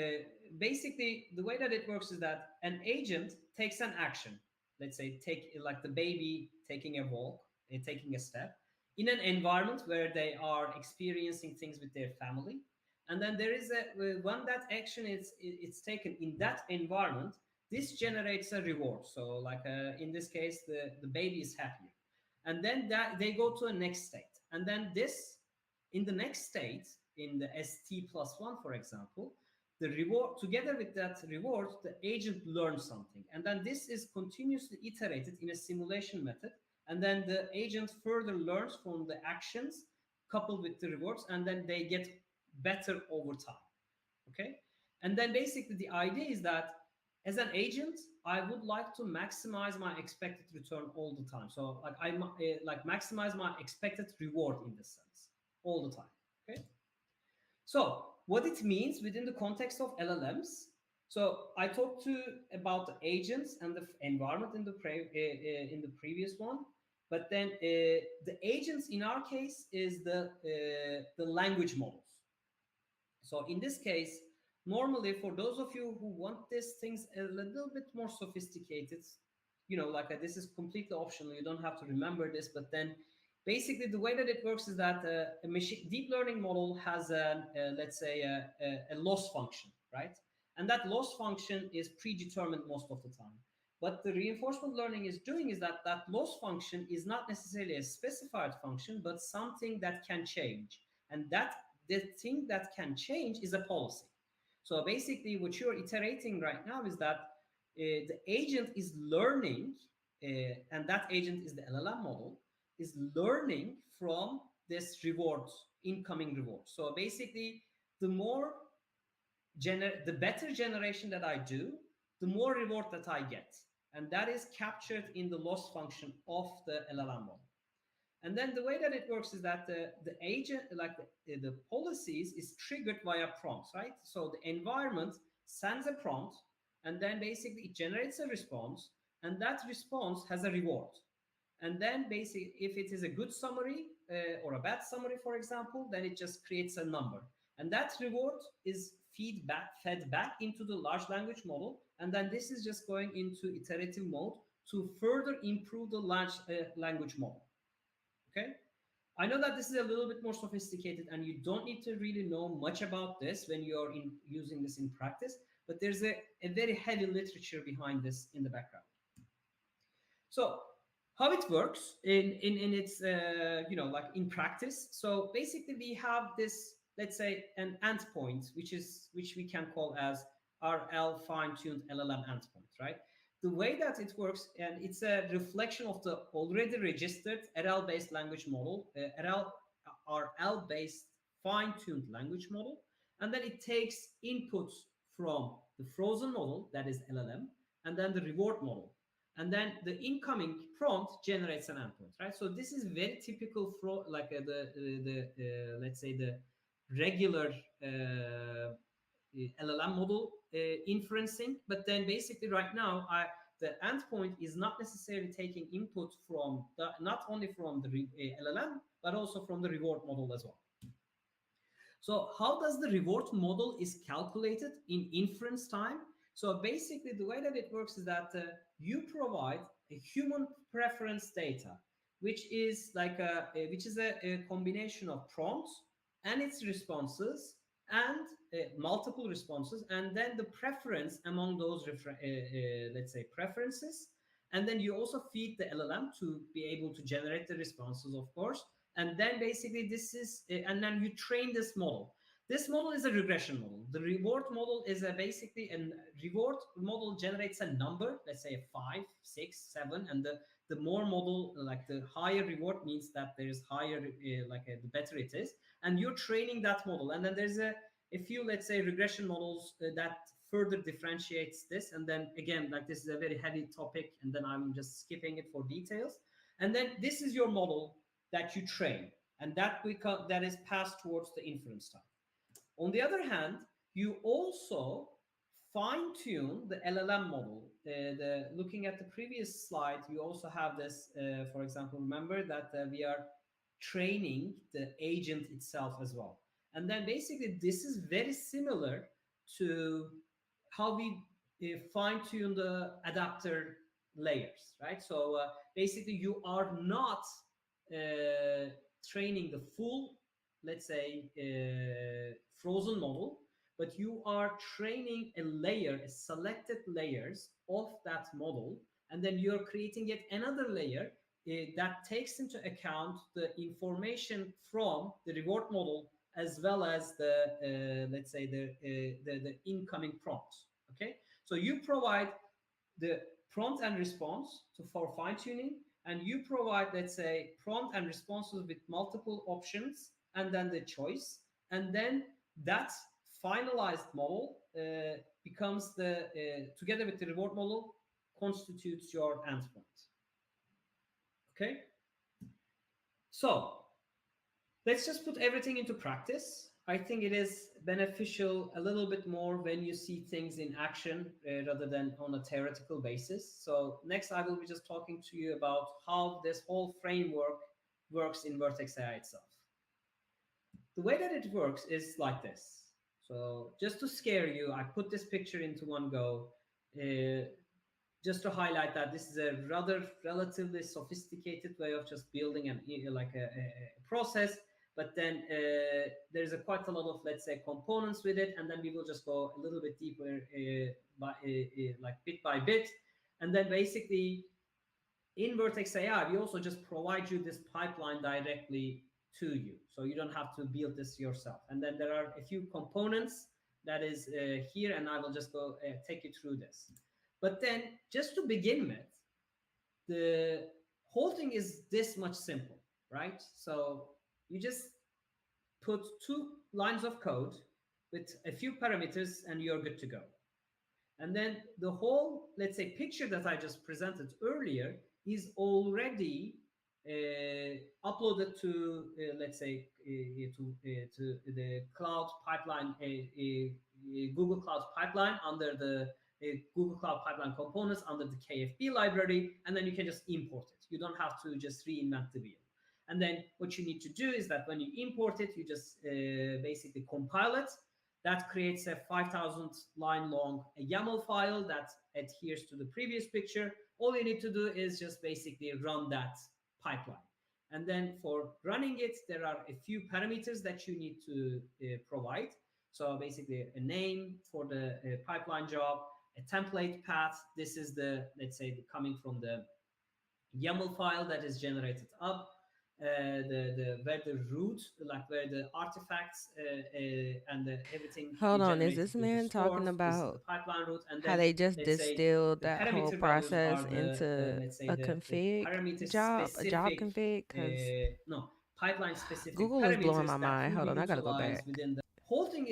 basically, the way that it works is that an agent takes an action. Let's say take like the baby taking a walk, taking a step in an environment where they are experiencing things with their family. And then there is when that action it's taken in that environment, this generates a reward. So like in this case, the baby is happier. And then that they go to a next state. And then this, in the next state, in the ST+1, for example, the reward, together with that reward, the agent learns something. And then this is continuously iterated in a simulation method. And then the agent further learns from the actions coupled with the rewards, and then they get better over time. Okay. And then basically the idea is that as an agent, I would like to maximize my expected return all the time. So like I like maximize my expected reward in this sense all the time. Okay. So what it means within the context of LLMs. So I talked about the agents and the environment in the previous one, but then the agents in our case is the language models. So in this case, normally for those of you who want these things a little bit more sophisticated, you know, like this is completely optional. You don't have to remember this, but then basically the way that it works is that a machine deep learning model has let's say a loss function, right? And that loss function is predetermined most of the time. What the reinforcement learning is doing is that that loss function is not necessarily a specified function, but something that can change. And that the thing that can change is a policy. So basically what you're iterating right now is that the agent is learning, and that agent is the LLM model, is learning from this reward, incoming reward. So basically, the better generation that I do, the more reward that I get. And that is captured in the loss function of the LLM model. And then the way that it works is that the agent, like the policies, is triggered via prompts, right? So the environment sends a prompt, and then basically it generates a response, and that response has a reward. And then basically, if it is a good summary or a bad summary, for example, then it just creates a number. And that reward is fed back into the large language model. And then this is just going into iterative mode to further improve the large language model. Okay. I know that this is a little bit more sophisticated and you don't need to really know much about this when you're using this in practice, but there's a very heavy literature behind this in the background. So how it works in its you know, like in practice. So basically we have this, let's say, an endpoint, which we can call as RL fine-tuned LLM endpoint, right? The way that it works, and it's a reflection of the already registered RL-based language model, RL-based fine-tuned language model, and then it takes inputs from the frozen model, that is LLM, and then the reward model. And then the incoming prompt generates an endpoint, right? So this is very typical for like let's say the regular LLM model inferencing. But then basically right now, the endpoint is not necessarily taking input from not only from the LLM, but also from the reward model as well. So how does the reward model is calculated in inference time? So basically the way that it works is that you provide a human preference data, which is like a combination of prompts and its responses and multiple responses, and then the preference among those let's say preferences. And then you also feed the LLM to be able to generate the responses, of course. And then basically this is, and then you train this model. This model is a regression model. The reward model is basically a reward model generates a number, let's say a 5, 6, 7, and the more model, like the higher reward means that there is higher, the better it is, and you're training that model. And then there's a few, let's say, regression models that further differentiates this. And then again, like this is a very heavy topic, and then I'm just skipping it for details. And then this is your model that you train, and that is passed towards the inference time. On the other hand, you also fine tune the LLM model. Looking at the previous slide, you also have this, for example, remember that we are training the agent itself as well. And then basically this is very similar to how we fine tune the adapter layers, right? So basically you are not training the full, let's say, frozen model, but you are training a layer, a selected layers of that model, and then you're creating yet another layer that takes into account the information from the reward model as well as the let's say the incoming prompts. Okay, so you provide the prompt and response for fine tuning, and you provide, let's say, prompt and responses with multiple options and then the choice, and then that finalized model becomes the together with the reward model constitutes your endpoint. Okay, so let's just put everything into practice. I think it is beneficial a little bit more when you see things in action rather than on a theoretical basis. So next, I will be just talking to you about how this whole framework works in Vertex AI itself. The way that it works is like this. So just to scare you, I put this picture into one go. Just to highlight that this is a rather relatively sophisticated way of just building an a process, but then there's quite a lot of, let's say, components with it, and then we will just go a little bit deeper like bit by bit. And then basically in Vertex AI we also just provide you this pipeline directly to you, so you don't have to build this yourself. And then there are a few components that is here, and I will just go take you through this. But then, just to begin with, the whole thing is this much simple, right? So you just put 2 lines of code with a few parameters and you're good to go. And then the whole, let's say, picture that I just presented earlier is already uploaded to, let's say, to the cloud pipeline, Google Cloud Pipeline under the Google Cloud Pipeline components under the KFB library, and then you can just import it. You don't have to just reinvent the wheel. And then what you need to do is that when you import it, you just basically compile it. That creates a 5,000 line long YAML file that adheres to the previous picture. All you need to do is just basically run that pipeline. And then for running it, there are a few parameters that you need to provide. So basically a name for the pipeline job, a template path. This is the, let's say, coming from the YAML file that is generated up. Where the root, like where the artifacts and everything Hold on, is generated this will be man stored. talking This is the about pipeline root, and how then they just let's say distilled the that whole parameter values process are the into let's say a the config parameter job, a job specific config? Because no pipeline specific Google is blowing my parameters that mind. will Hold be on, I gotta go utilized back. within the whole thing.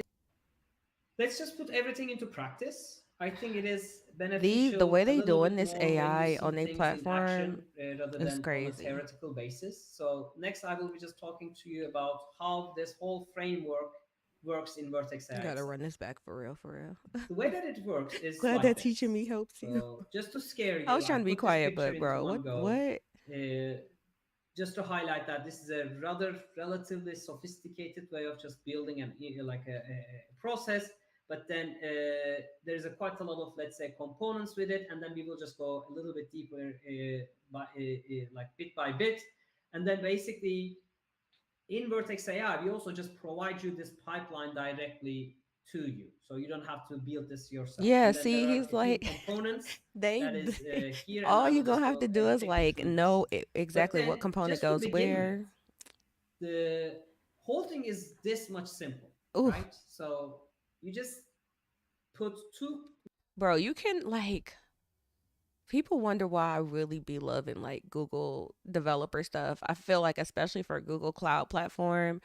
Let's just put everything into practice. I think it is The way beneficial a they little doing bit this more when you AI see on their things in platform action rather is than on a crazy. theoretical basis. So next, I will be just talking to you about how this whole framework works in Vertex AI Gotta itself. run this back for real, for real. The way that it works is Glad like that teaching me this. helps you. So just to scare I you, was I trying to be put this quiet, picture but into bro, one what go. what? Just to highlight that this is a rather relatively sophisticated way of just building an a process, but then there's quite a lot of, let's say, components with it, and then we will just go a little bit deeper like bit by bit. And then basically in Vertex AI we also just provide you this pipeline directly to you, so you don't have to build this yourself. Yeah, And then see, there are he's a few like components they that is here, and all I you will gonna just have go to do is take you like through this. know But exactly what then, component just to goes begin with, where. the whole thing is this much simple, Ooh, right? So you just put two. bro, you can like people wonder why I really be loving like Google developer stuff. I feel like especially for Google Cloud platform,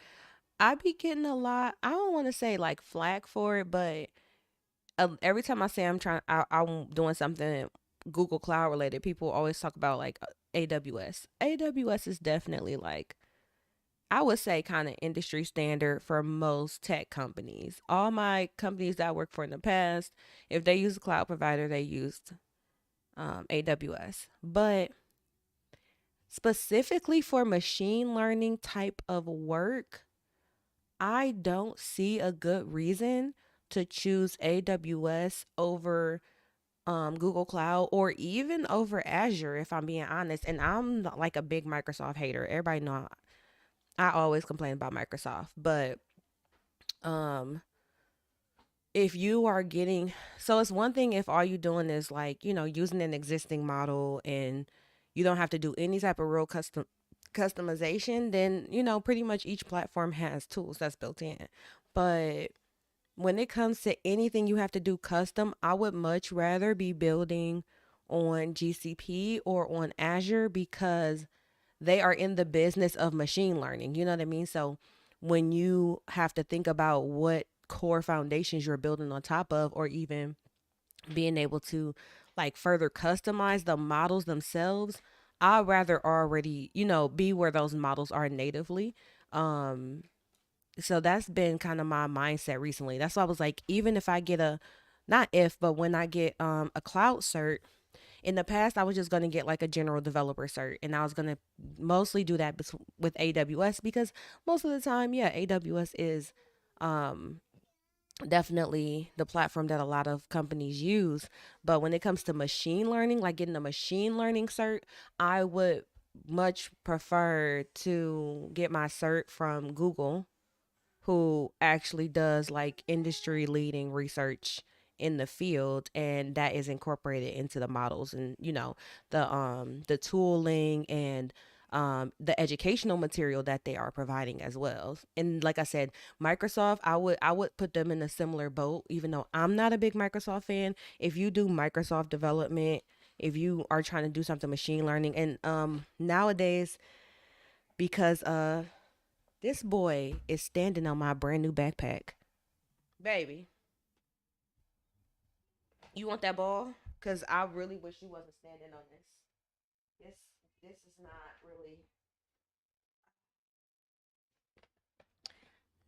I be getting a lot. I don't want to say like flack for it, but every time I say I'm doing something Google Cloud related, people always talk about like AWS. AWS is definitely like I would say kind of industry standard for most tech companies. All my companies that I worked for in the past, if they use a cloud provider, they used AWS. But specifically for machine learning type of work, I don't see a good reason to choose AWS over Google Cloud or even over Azure, if I'm being honest. And I'm not like a big Microsoft hater. Everybody know I always complain about Microsoft, but um if you are getting so it's one thing if all you doing is like using an existing model and you don't have to do any type of real customization, then pretty much each platform has tools that's built in. But when it comes to anything you have to do custom, I would much rather be building on GCP or on Azure because they are in the business of machine learning. You know what I mean? So when you have to think about what core foundations you're building on top of, or even being able to like further customize the models themselves, I'd rather already, be where those models are natively. Um, so that's been kind of my mindset recently. That's why I was like, even if I get not if, but when I get a cloud cert, in the past I was just going to get like a general developer cert, and I was going to mostly do that with AWS because most of the time, yeah, AWS is um definitely the platform that a lot of companies use. But when it comes to machine learning, like getting a machine learning cert, I would much prefer to get my cert from Google, who actually does like industry leading research in the field, and that is incorporated into the models and the tooling and the educational material that they are providing as well. And like I said, Microsoft, I would put them in a similar boat, even though I'm not a big Microsoft fan. If you do Microsoft development, if you are trying to do something machine learning, and nowadays, because this boy is standing on my brand new backpack. Baby, you want that ball? Cause I really wish you wasn't standing on this. This this is not really.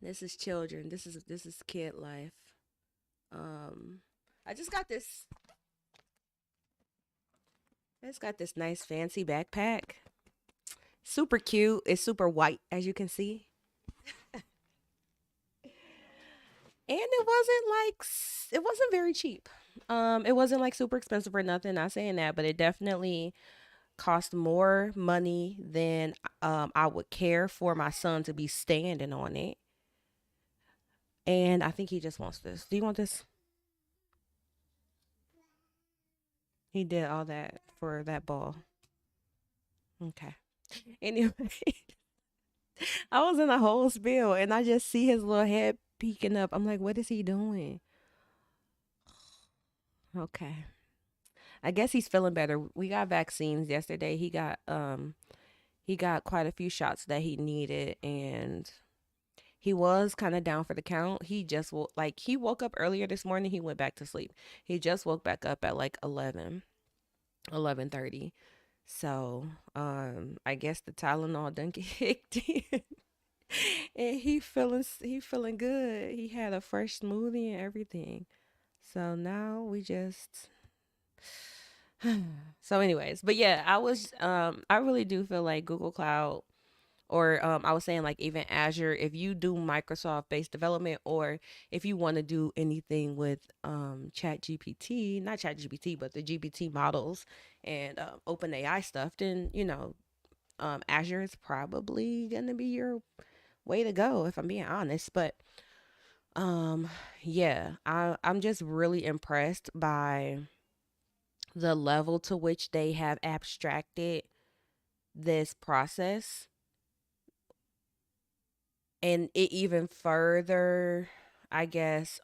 This is children. This is kid life. Um, I just got this. I just got this nice fancy backpack. Super cute. It's super white, as you can see. And it wasn't very cheap. It wasn't like super expensive or nothing. Not saying that, but it definitely cost more money than I would care for my son to be standing on it. And I think he just wants this. Do you want this? He did all that for that ball. Okay. Anyway, I was in a whole spiel and I just see his little head peeking up. I'm like, what is he doing? Okay. I guess he's feeling better. We got vaccines yesterday. He got quite a few shots that he needed, and he was kind of down for the count. He woke up earlier this morning. He went back to sleep. He just woke back up at like 11:30. So, I guess the Tylenol done kicked in. And he feeling good. He had a fresh smoothie and everything. So now we just so anyways, but yeah, I really do feel like Google Cloud, or I was saying like even Azure, if you do Microsoft based development, or if you want to do anything with Chat GPT, not Chat GPT, but the GPT models and Open AI stuff, then Azure is probably gonna be your way to go, if I'm being honest. But um yeah, I'm just really impressed by the level to which they have abstracted this process. And it even further, I guess,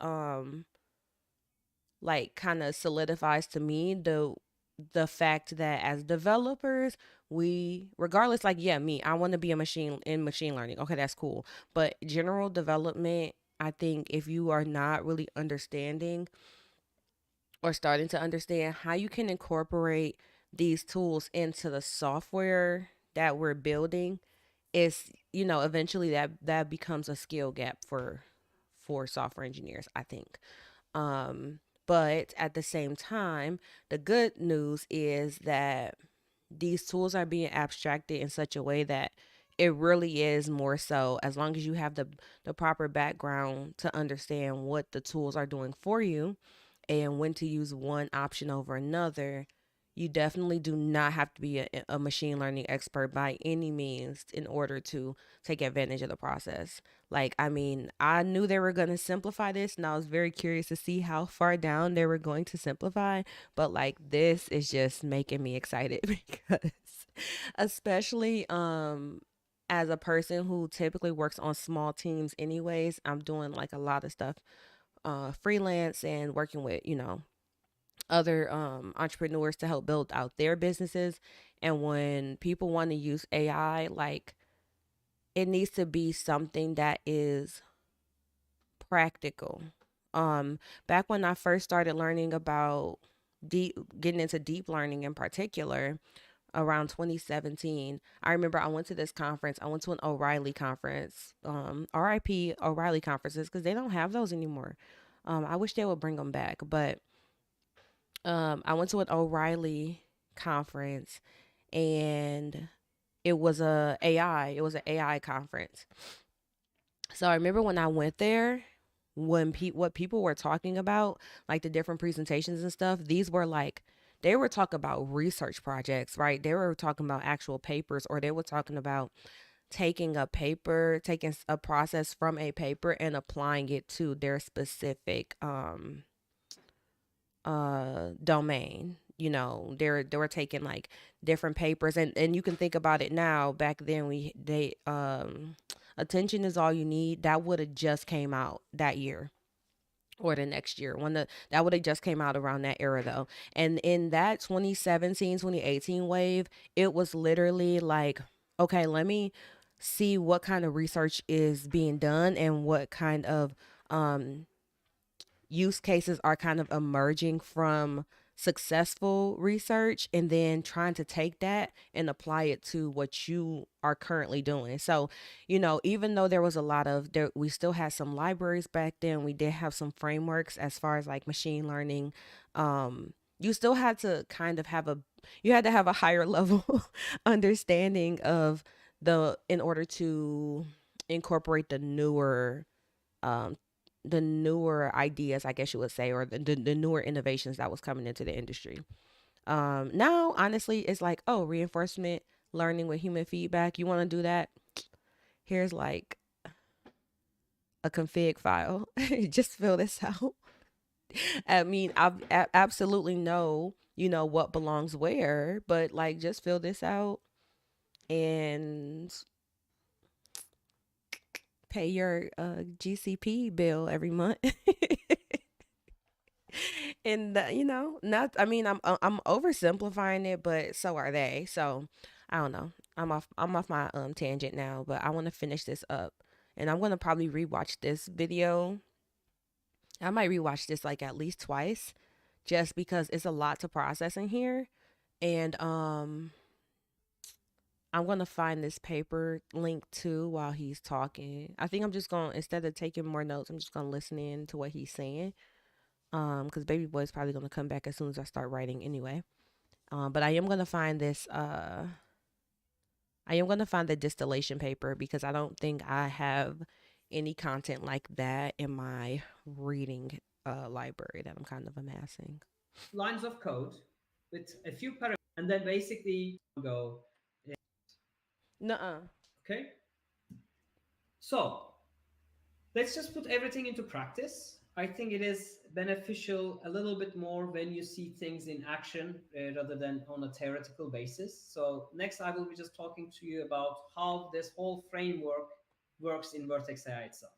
like kind of solidifies to me the fact that as developers, we regardless, like, yeah, me, I want to be a machine in machine learning. Okay, that's cool. But general development, I think if you are not really understanding or starting to understand how you can incorporate these tools into the software that we're building, is, eventually that becomes a skill gap for software engineers, I think. But at the same time, the good news is that these tools are being abstracted in such a way that it really is more so, as long as you have the proper background to understand what the tools are doing for you and when to use one option over another. You definitely do not have to be a machine learning expert by any means in order to take advantage of the process. Like, I mean, I knew they were going to simplify this, and I was very curious to see how far down they were going to simplify. But like, this is just making me excited because, especially as a person who typically works on small teams, anyways, I'm doing like a lot of stuff freelance and working with, other entrepreneurs to help build out their businesses. And when people want to use AI, like, it needs to be something that is practical. Back when I first started learning about getting into deep learning in particular, around 2017, I remember I went to this conference. I went to an O'Reilly conference, RIP O'Reilly conferences, because they don't have those anymore. I wish they would bring them back. But I went to an O'Reilly conference, and it was an AI conference. So I remember when I went there, what people were talking about, like the different presentations and stuff, these were like, they were talking about research projects, right? They were talking about actual papers, or they were talking about taking a process from a paper and applying it to their specific domain. They were taking like different papers, and you can think about it now. Back then, we they attention is all you need. That would have just came out that year or the next year, when that would have just came out around that era though. And in that 2017, 2018 wave, it was literally like, okay, let me see what kind of research is being done and what kind of um use cases are kind of emerging from successful research, and then trying to take that and apply it to what you are currently doing. So, even though there was a lot of there, we still had some libraries back then. We did have some frameworks as far as like machine learning. You still had to kind of you had to have a higher level understanding of in order to incorporate um, the newer ideas, I guess you would say, or the newer innovations that was coming into the industry. Now, honestly, it's like, oh, reinforcement learning with human feedback. You want to do that? Here's like a config file. Just fill this out. I mean, absolutely know, what belongs where, but like, just fill this out and pay your GCP bill every month. And not, I mean, I'm oversimplifying it, but so are they. So I don't know. I'm off my tangent now, but I want to finish this up, and I'm gonna probably rewatch this video. I might rewatch this like at least twice, just because it's a lot to process in here. And I'm gonna find this paper link too while he's talking. I think I'm just gonna, instead of taking more notes, I'm just gonna listen in to what he's saying. Because Baby Boy is probably gonna come back as soon as I start writing anyway. But I am gonna find this. I am gonna find the distillation paper, because I don't think I have any content like that in my reading library that I'm kind of amassing. Lines of code with a few paragraphs, and then basically go. Nuh-uh. Okay, so let's just put everything into practice. I think it is beneficial a little bit more when you see things in action rather than on a theoretical basis. So next, I will be just talking to you about how this whole framework works in Vertex AI itself.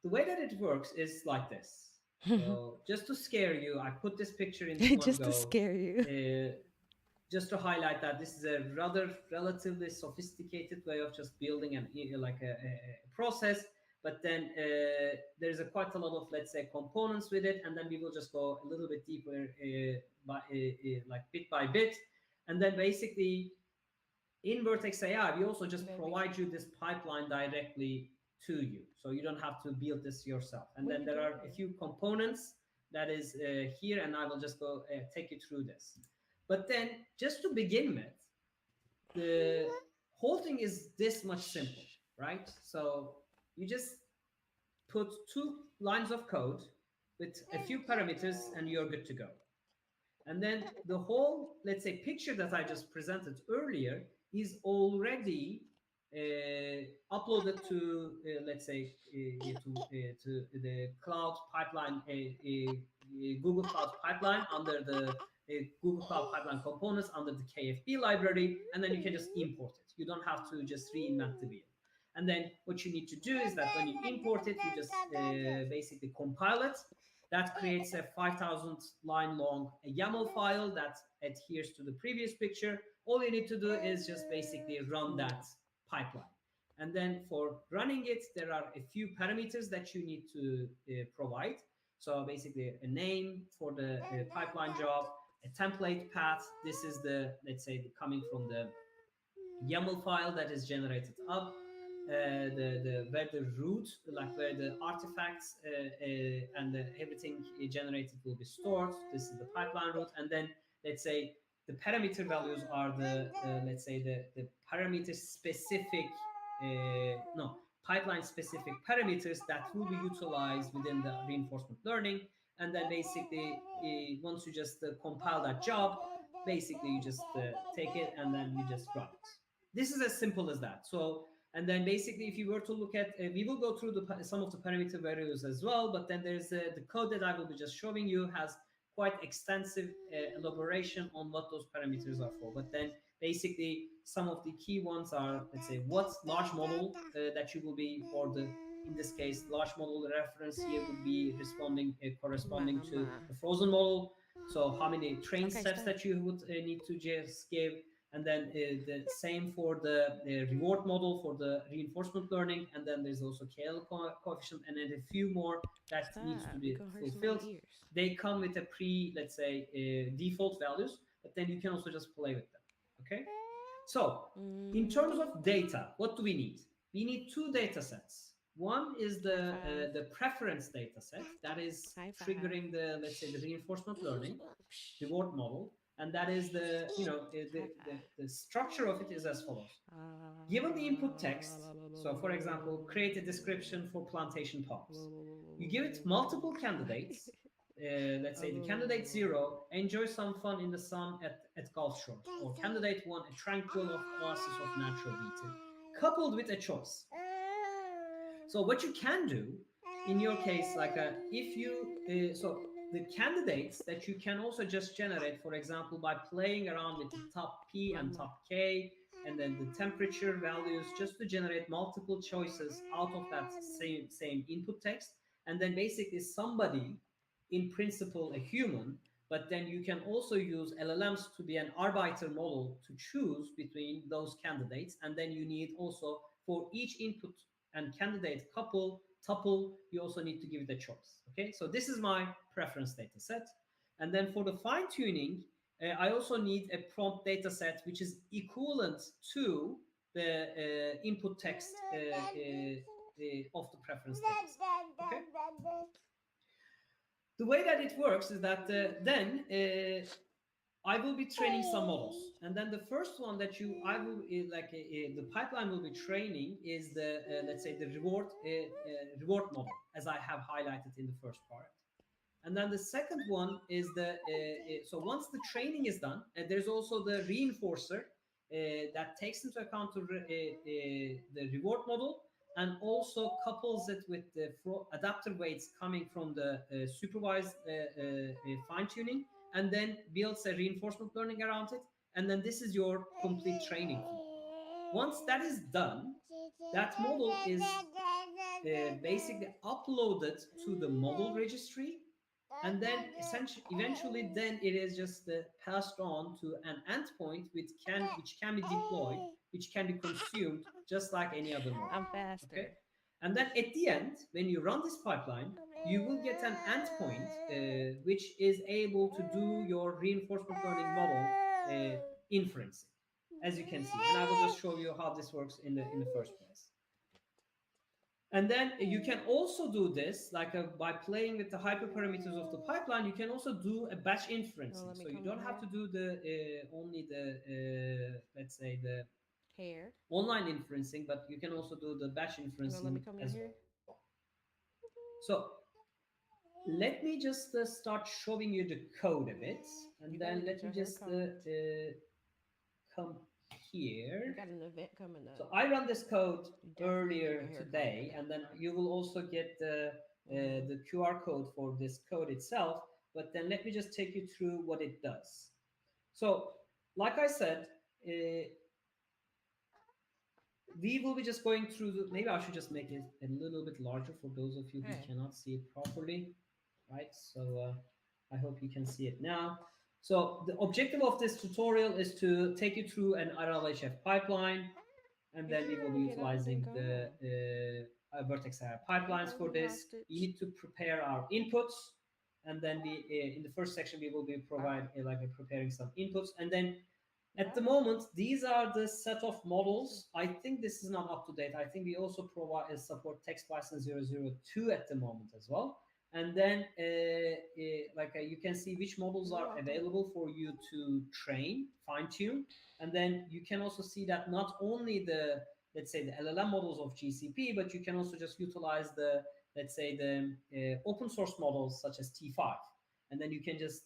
The way that it works is like this. So just to scare you, I put this picture in one Just to go, scare you. just to highlight that this is a rather relatively sophisticated way of just building an like a process. But then there's quite a lot of, let's say, components with it, and then we will just go a little bit deeper like bit by bit, and then basically in Vertex AI, we also just provide you this pipeline directly to you. So you don't have to build this yourself. And then there are a few components that is here, and I will just go take you through this. But then just to begin with, the whole thing is this much simple, right? So you just put 2 lines of code with a few parameters and you're good to go. And then the whole, let's say, picture that I just presented earlier is already uploaded to, let's say, to the cloud pipeline, Google Cloud Pipeline under the Google Cloud Pipeline components under the KFB library, and then you can just import it. You don't have to just reinvent the wheel. And then what you need to do is that when you import it, you just basically compile it. That creates a 5,000 line long YAML file that adheres to the previous picture. All you need to do is just basically run that pipeline. And then for running it, there are a few parameters that you need to provide. So basically a name for the pipeline job, a template path. This is the, let's say, coming from the YAML file that is generated up. Where the root, like where the artifacts and everything generated will be stored. This is the pipeline root, and then let's say the parameter values are the let's say the parameter specific pipeline specific parameters that will be utilized within the reinforcement learning. And then basically once you just compile that job, basically you just take it and then you just run it. This is as simple as that. So, and then basically, if you were to look at, we will go through some of the parameter values as well, but then there's the code that I will be just showing you has quite extensive elaboration on what those parameters are for. But then basically, some of the key ones are, let's say, what large model that you will be, or the, in this case, large model reference here would be responding, corresponding to the frozen model. So how many train steps that you would need to just give. And then the same for the reward model for the reinforcement learning. And then there's also KL coefficient, and then a few more that needs to be fulfilled. They come with a let's say, default values, but then you can also just play with them. Okay. So in terms of data, what do we need? We need 2 data sets. One is the preference data set that is triggering the, let's say, the reinforcement learning reward model. And that is the, the structure of it is as follows. Given the input text, so for example, create a description for plantation pods. You give it multiple candidates. Let's say the candidate 0, enjoy some fun in the sun at Gulf Shores, or candidate 1, a tranquil oasis of natural beauty, coupled with a choice. So what you can do in your case, like if you, so the candidates that you can also just generate, for example, by playing around with the top P and top K, and then the temperature values, just to generate multiple choices out of that same input text. And then basically somebody, in principle a human, but then you can also use LLMs to be an arbiter model to choose between those candidates. And then you need also for each input and candidate tuple, you also need to give it a choice. Okay, so this is my preference data set. And then for the fine tuning, I also need a prompt data set which is equivalent to the input text of the preference data set. Okay. The way that it works is that then I will be training some models, and then the first one that I will the pipeline will be training is the let's say the reward model, as I have highlighted in the first part. And then the second one is so once the training is done, there's also the reinforcer that takes into account the reward model, and also couples it with the adaptive weights coming from the supervised fine tuning, and then builds a reinforcement learning around it. And then this is your complete training flow. Once that is done, that model is basically uploaded to the model registry, and then essentially eventually then it is just passed on to an endpoint which can be deployed, which can be consumed just like any other model. I'm faster. Okay, and then at the end, when you run this pipeline, you will get an endpoint which is able to do your reinforcement learning model inferencing, as you can see. And I will just show you how this works in the first place. And then you can also do this by playing with the hyperparameters of the pipeline. You can also do a batch inferencing. So you don't have to do the only the let's say the hair online inferencing, but you can also do the batch inferencing as well. So let me just start showing you the code a bit, and then let me just come here. You got an event coming up. So I run this code earlier today, and then you will also get the QR code for this code itself. But then let me just take you through what it does. So, like I said, we will be just going through maybe I should just make it a little bit larger for those of you who cannot see it properly, right? So I hope you can see it now. So the objective of this tutorial is to take you through an RLHF pipeline, and then we will be utilizing the Vertex AI pipelines for this. We need to prepare our inputs, and then we in the first section we will be preparing some inputs, and then at the moment these are the set of models. I think this is not up to date. I think we also provide support text Python 002 at the moment as well. And then you can see which models are available for you to train, fine-tune. And then you can also see that not only the, let's say, the LLM models of GCP, but you can also just utilize the, let's say, the open source models such as T5. And then you can just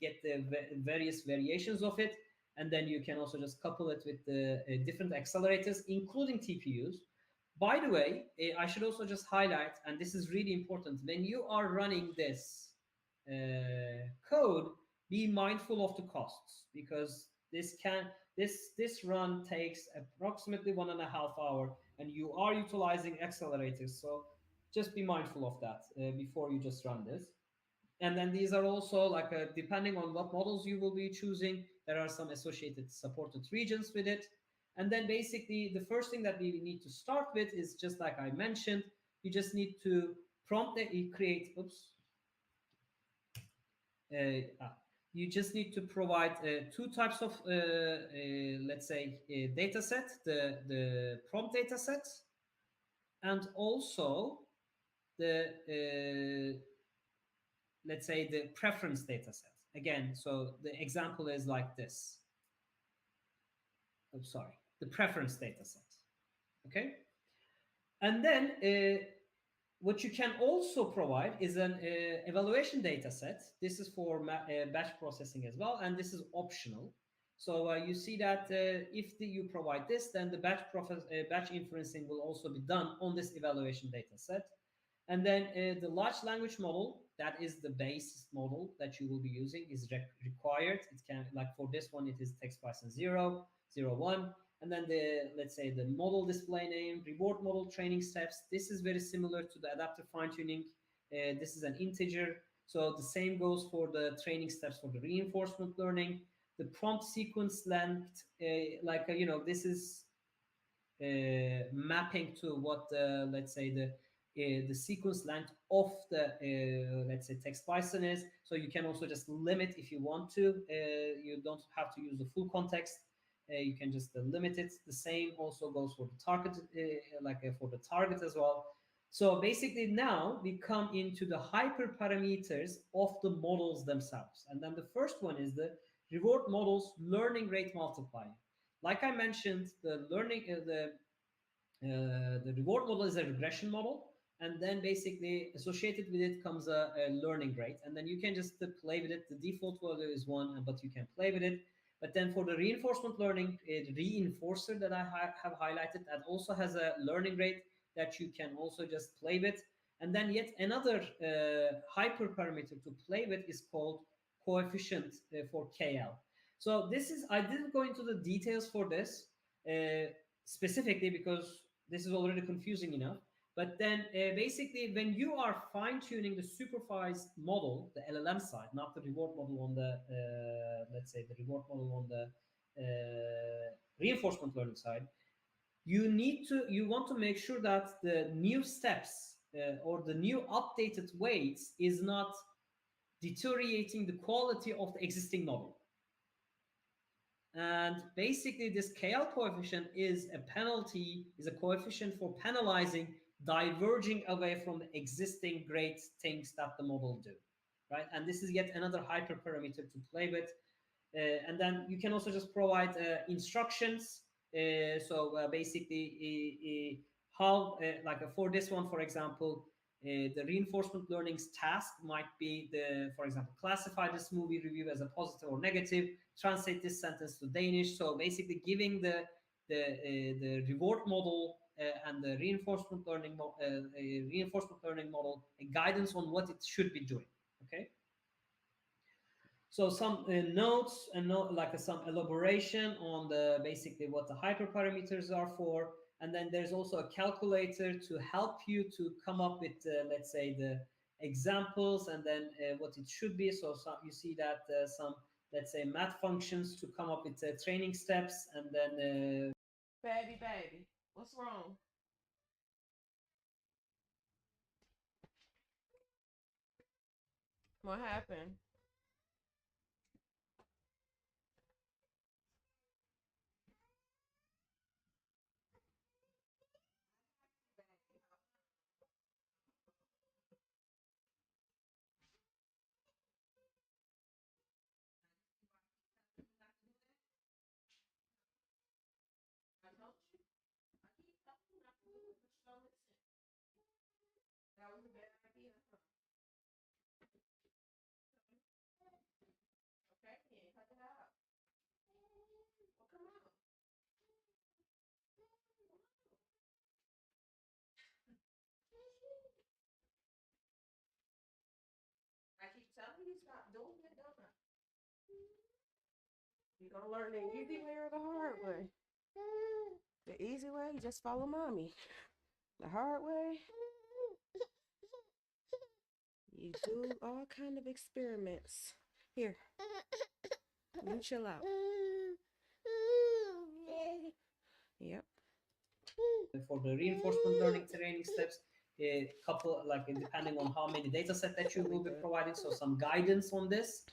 get the various variations of it. And then you can also just couple it with the different accelerators, including TPUs. By the way, I should also just highlight, and this is really important, when you are running this code, be mindful of the costs, because this run takes approximately 1.5 hours, and you are utilizing accelerators. So just be mindful of that before you just run this. And then these are also depending on what models you will be choosing, there are some associated supported regions with it. And then basically the first thing that we need to start with is just like I mentioned, you just need to create, you just need to provide two types of, let's say, data set, the prompt data set, and also the, let's say, the preference data set. Again, so the example is like this. The preference data set. Okay. And then what you can also provide is an evaluation data set. This is for batch processing as well, and this is optional. So you see that if you provide this, then the batch inferencing will also be done on this evaluation data set. And then the large language model, that is the base model that you will be using, is required. It can, like for this one, it is text Python 0.01. And then let's say the model display name, reward model training steps. This is very similar to the adaptive fine-tuning. This is an integer. So the same goes for the training steps for the reinforcement learning. The prompt sequence length, this is mapping to what let's say the sequence length of the let's say text Python is. So you can also just limit if you want to. You don't have to use the full context. You can just limit it. The same also goes for the target, for the target as well. So basically now we come into the hyperparameters of the models themselves. And then the first one is the reward models learning rate multiplier. Like I mentioned, the reward model is a regression model, and then basically associated with it comes a learning rate, and then you can just play with it. The default value is 1, but you can play with it. But then for the reinforcement learning, reinforcer that I have highlighted, that also has a learning rate that you can also just play with. And then yet another hyperparameter to play with is called coefficient for KL. So this is, I didn't go into the details for this specifically because this is already confusing enough. But then basically, when you are fine tuning the supervised model, the LLM side, not the reward model on the, let's say, the reward model on the reinforcement learning side, you want to make sure that the new steps or the new updated weights is not deteriorating the quality of the existing model. And basically, this KL coefficient is a penalty, is a coefficient for penalizing diverging away from the existing great things that the model do, right? And this is yet another hyperparameter to play with. And then you can also just provide instructions. So basically, how, like for this one, for example, the reinforcement learning's task might be the, for example, classify this movie review as a positive or negative, translate this sentence to Danish. So basically, giving the reward model and the reinforcement learning model a guidance on what it should be doing. Okay. So some notes and some elaboration on the basically what the hyperparameters are for, and then there's also a calculator to help you to come up with let's say the examples and then what it should be. So you see that some, let's say, math functions to come up with training steps, and then baby, what's wrong? What happened? I told you. I keep telling you not to move, but you don't listen. That was a bad idea, huh? Okay, then cut it out. Well, come on. I keep telling you stop doing it, don't I? You gonna learn the easy way or the hard way? The easy way, you just follow mommy. The hard way, you do all kind of experiments. Here, you chill out. Yep. For the reinforcement learning training steps, a couple, like depending on how many data set that you will be providing, so some guidance on this.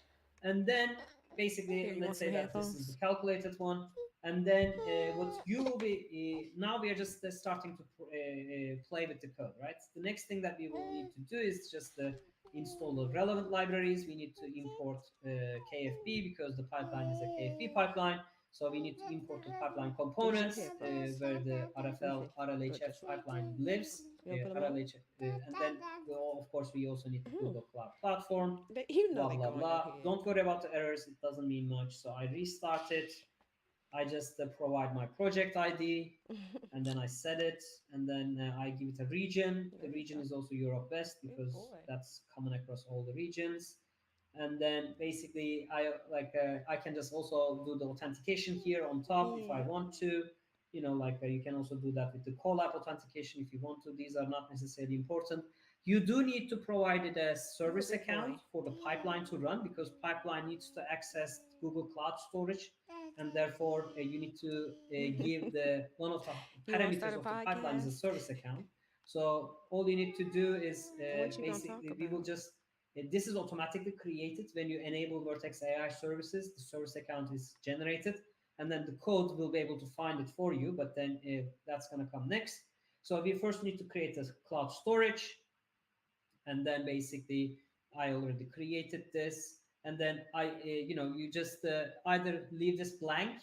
And then basically, Here, you want let's some say that this is the headphones? calculated one. And then what you will be, now we are just starting to play with the code, right? The next thing that we will need to do is just install the relevant libraries. We need to import KFP because the pipeline is a KFP pipeline. So we need to import the pipeline These are components headphones. where the RFL Put RLHF this one. pipeline lives. You want to put them on? RLHF, and then of course we also need the Mm-hmm. Google Cloud Platform. You know Blah they blah go on your blah. head. Don't worry about the errors; it doesn't mean much. So I restart it. I just provide my project ID, and then I set it, and then I give it a region. The region is also Europe West Good because boy. that's common across all the regions. And then basically I can just also do the authentication here on top if I Yeah. want to. You can also do that with the Colab authentication if you want to. These are not necessarily important. You do need to provide it a You a service big account boy. for the pipeline to run, because pipeline needs to access Google Cloud Storage, and therefore you need to give the one of the You want to start parameters a of the pipeline is a podcast? service account. So all you need to do is What you gonna talk basically we will about? just this is automatically created when you enable Vertex AI services. The service account is generated, and then the code will be able to find it for you. But then that's going to come next. So we first need to create a cloud storage, and then basically I already created this, and then you just either leave this blank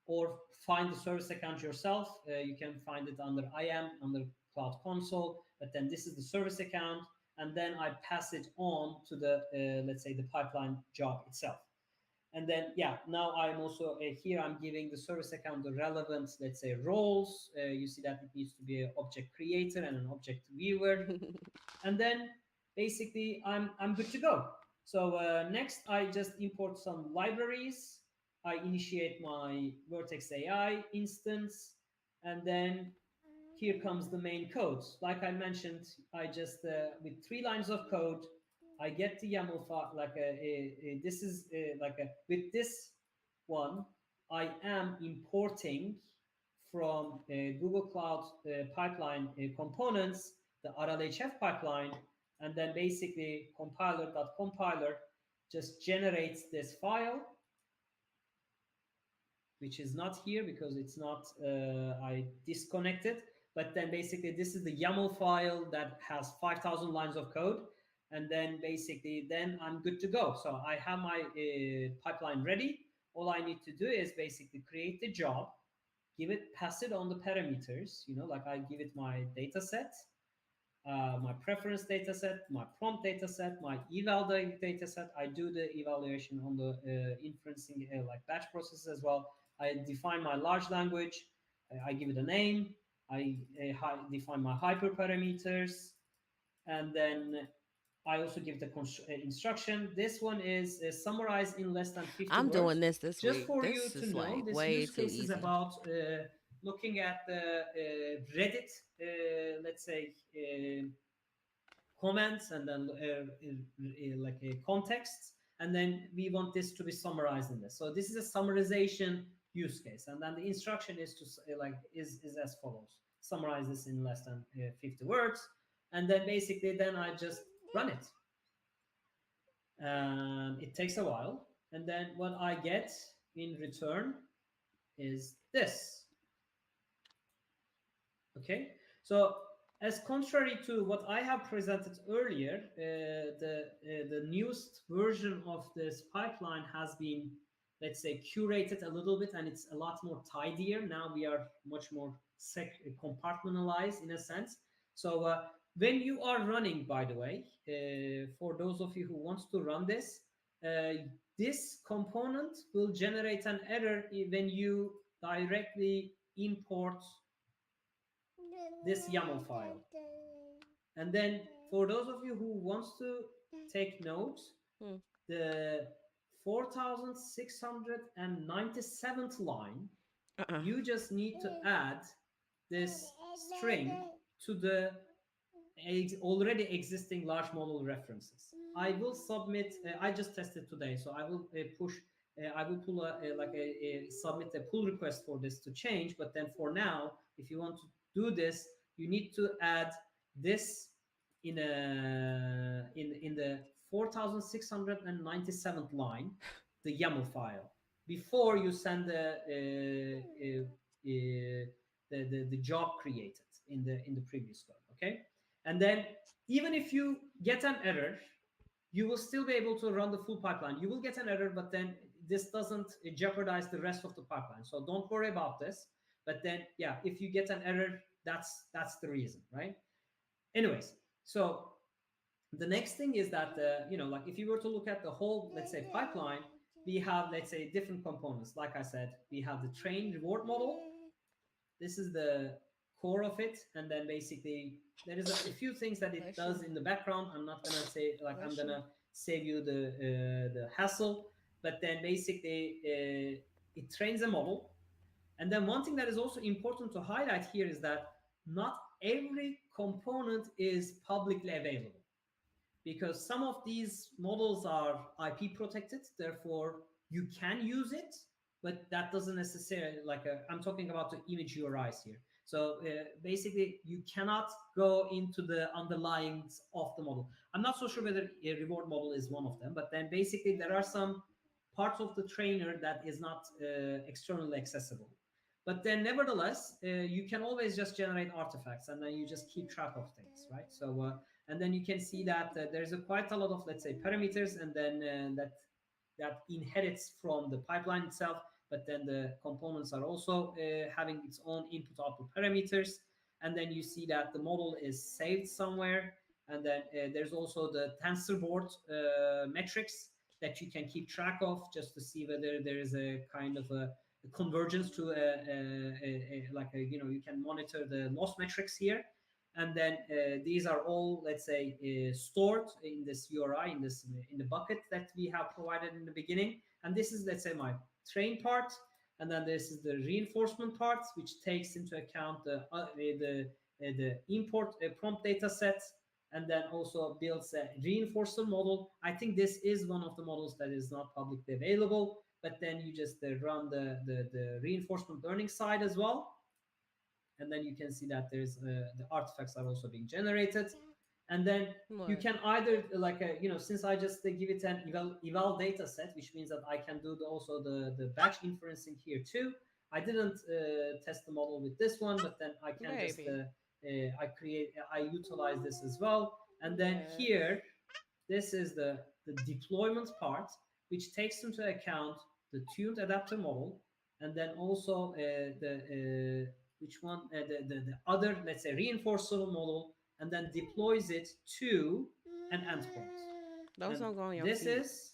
or find the service account yourself. You can find it under IAM under Cloud Console, but then this is the service account, and then I pass it on to the let's say the pipeline job itself. And then yeah, now I'm also here I'm giving the service account the relevant, let's say, roles. You see that it needs to be an object creator and an object viewer, and then basically I'm good to go. So next I just import some libraries. I initiate my Vertex AI instance, and then here comes the main code. Like I mentioned, I just with 3 lines of code, I get the YAML file. Like this is with this one, I am importing from Google Cloud pipeline components the RLHF pipeline, and then basically compiler just generates this file, which is not here because it's not, I disconnected. But then basically this is the YAML file that has 5,000 lines of code. And then basically then I'm good to go. So I have my pipeline ready. All I need to do is basically create the job, pass it on the parameters, like I give it my data set, my preference data set, my prompt data set, my eval data set. I do the evaluation on the inferencing like batch processes as well. I define my large language. I give it a name. I define my hyperparameters, and then I also give the instruction. This one is summarized in less than 50 I'm words. doing this Just week. for you This to is know, like this way use too case is easy. about looking at the Reddit, let's say, comments, and then like a context, and then we want this to be summarized in this. So this is a summarization use case, and then the instruction is to is as follows: summarize this in less than 50 words, and then basically then I just run it. It takes a while, and then what I get in return is this. Okay, so as contrary to what I have presented earlier, the newest version of this pipeline has been, let's say, curated a little bit, and it's a lot more tidier. Now we are much more compartmentalized in a sense. So when you are running, by the way, for those of you who wants to run this, this component will generate an error when you directly import this YAML file. And then for those of you who wants to take note, the 4697th line, you just need to add this string to the already existing large model references. I will submit, I just tested today, so I will I will pull submit a pull request for this to change. But then for now, if you want to do this, you need to add this in the 4697th line, the YAML file, before you send the job created in the previous code. Okay, and then even if you get an error, you will still be able to run the full pipeline. You will get an error, but then this doesn't jeopardize the rest of the pipeline. So don't worry about this. But then, yeah, if you get an error, that's the reason, right? Anyways, so the next thing is that, like if you were to look at the whole, let's say, pipeline, we have, let's say, different components. Like I said, we have the train reward model. This is the core of it, and then basically there is a few things that it does in the background. I'm not gonna say, like, I'm gonna save you the hassle, but then basically it trains a model. And then one thing that is also important to highlight here is that not every component is publicly available, because some of these models are IP protected, therefore you can use it, but that doesn't necessarily, I'm talking about the image URIs here. So basically you cannot go into the underlyings of the model. I'm not so sure whether a reward model is one of them, but then basically there are some parts of the trainer that is not externally accessible. But then nevertheless, you can always just generate artifacts, and then you just keep track of things, right? So, and then you can see that there's quite a lot of, let's say, parameters, and then that inherits from the pipeline itself. But then the components are also having its own input-output parameters. And then you see that the model is saved somewhere. And then there's also the TensorBoard metrics that you can keep track of, just to see whether there is a kind of a convergence to you can monitor the loss metrics here. And then these are all, let's say, stored in this URI, in the bucket that we have provided in the beginning. And this is, let's say, my train part. And then this is the reinforcement part, which takes into account the import prompt data set, and then also builds a reinforcer model. I think this is one of the models that is not publicly available, but then you just run the reinforcement learning side as well. And then you can see that there's the artifacts are also being generated. And then you What? can either since I just give it an eval data set, which means that I can do also the batch inferencing here too. I didn't test the model with this one, but then I can just Baby. I utilize this as well. And then Yes. here, this is the deployment part, which takes into account the tuned adapter model, and then also the which one the other, let's say, reinforcer model, and then deploys it to an endpoint. Those And don't go on your this feet. is,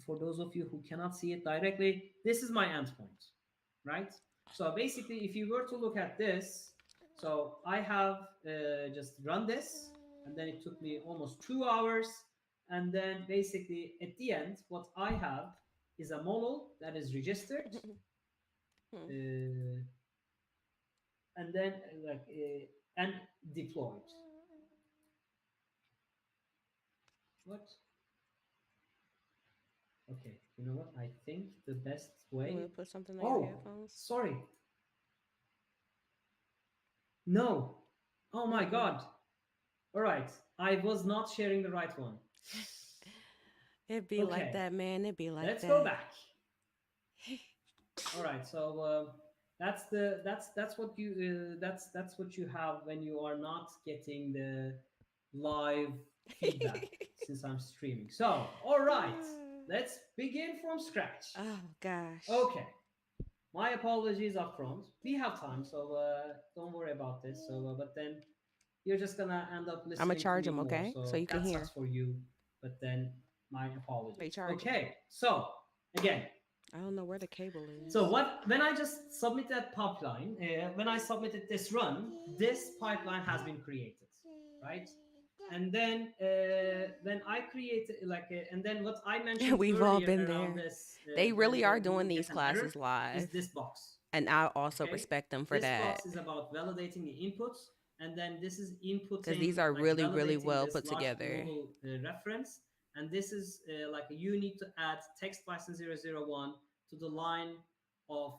for those of you who cannot see it directly, this is my endpoint, right? So basically, if you were to look at this, so I have just run this, and then it took me almost 2 hours. And then basically at the end, what I have is a model that is registered, and then and deployed. What? Okay, you know what? I think the best You want way. to put something on your Oh, headphones? sorry. No. Oh my God. All right. I was not sharing the right one. It be like Okay. that, man. It be like Let's go that. back. All right. So that's what you that's what you have when you are not getting the live feedback since I'm streaming. So, all right. Let's begin from scratch. Oh gosh. Okay. My apologies up front. We have time, so don't worry about this. So, but then you're just gonna end up I'ma listening to charge me them, more. okay? So So you can that hear. sucks for you. But then my They apologies. charge 'em. Okay. So again, I don't know where the cable is. so when I just submit that pipeline, when I submitted this run, this pipeline has been created, right? And then when I create and then what I mentioned We've all earlier been around there. this, They really are when doing you these get an error, classes is live. this box. And I also Okay, respect them for this that. box is about validating the inputs, and then this is Because these inputting, are like really, really validating well this put large together. global reference, and this is you need to add text Python 001 to the line of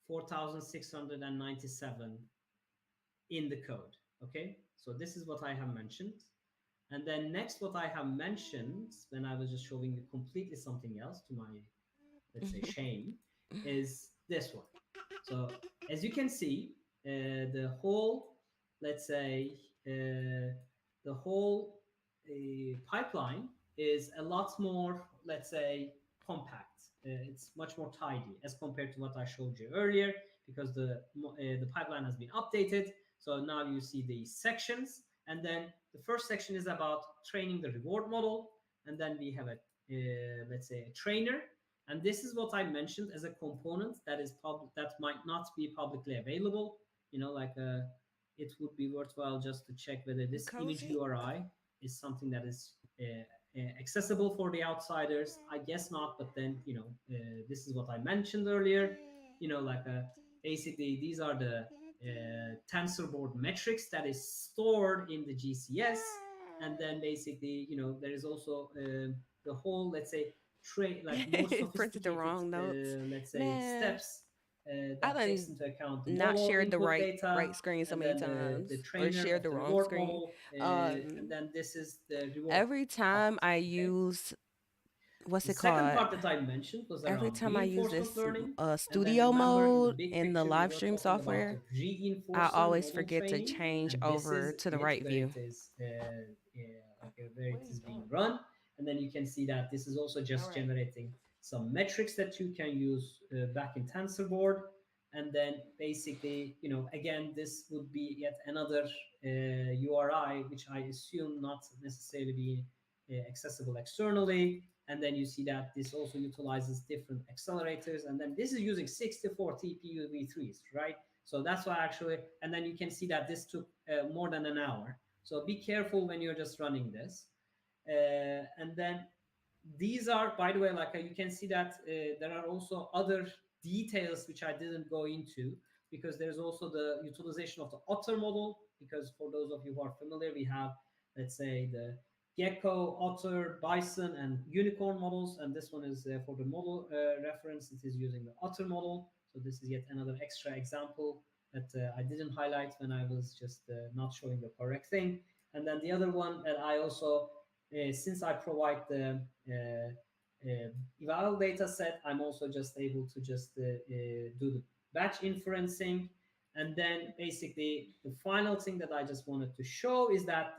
4697 in the code. Okay, so this is what I have mentioned. And then next, what I have mentioned when I was just showing you completely something else, to my, let's say, shame, is this one. So as you can see, the whole, let's say, the whole pipeline is a lot more, let's say, compact. It's much more tidy as compared to what I showed you earlier, because the pipeline has been updated. So now you see the sections, and then the first section is about training the reward model, and then we have a let's say a trainer, and this is what I mentioned as a component that is that might not be publicly available. It would be worthwhile just to check whether this image Cozy. URI is something that is accessible for the outsiders. I guess not, but then this is what I mentioned earlier. Basically these are the TensorBoard metrics that is stored in the GCS, and then basically there is also the whole, let's say, more Printed the sophisticated wrong notes. let's say Man, steps I that takes done into account the not model shared the input right data, screen so and many then the times. Or trainer shared of the the wrong reward screen. model, and then this is the reward Every time part. I Okay. use what's The it second called? part that I mentioned was Every around time I use reinforcement this learning. And then studio remember, in the mode big in the picture, we live were stream talking about the software, I reinforcer always model forget to training, change and this over is to the it, right where view. it is where it is being run. And then you can see that this is also just generating some metrics that you can use back in TensorBoard. And then basically, again, this would be yet another URI, which I assume not necessarily be accessible externally. And then you see that this also utilizes different accelerators. And then this is using 64 TPU v3s, right? So that's why actually, and then you can see that this took more than an hour. So be careful when you're just running this. And then these are, by the way, like you can see that there are also other details which I didn't go into, because there's also the utilization of the otter model. Because for those of you who are familiar, we have, let's say, the gecko, otter, bison, and unicorn models, and this one is for the model reference. It is using the otter model. So this is yet another extra example that I didn't highlight when I was just not showing the correct thing. And then the other one that I also, since I provide the eval data set, I'm also just able to just do the batch inferencing. And then basically the final thing that I just wanted to show is that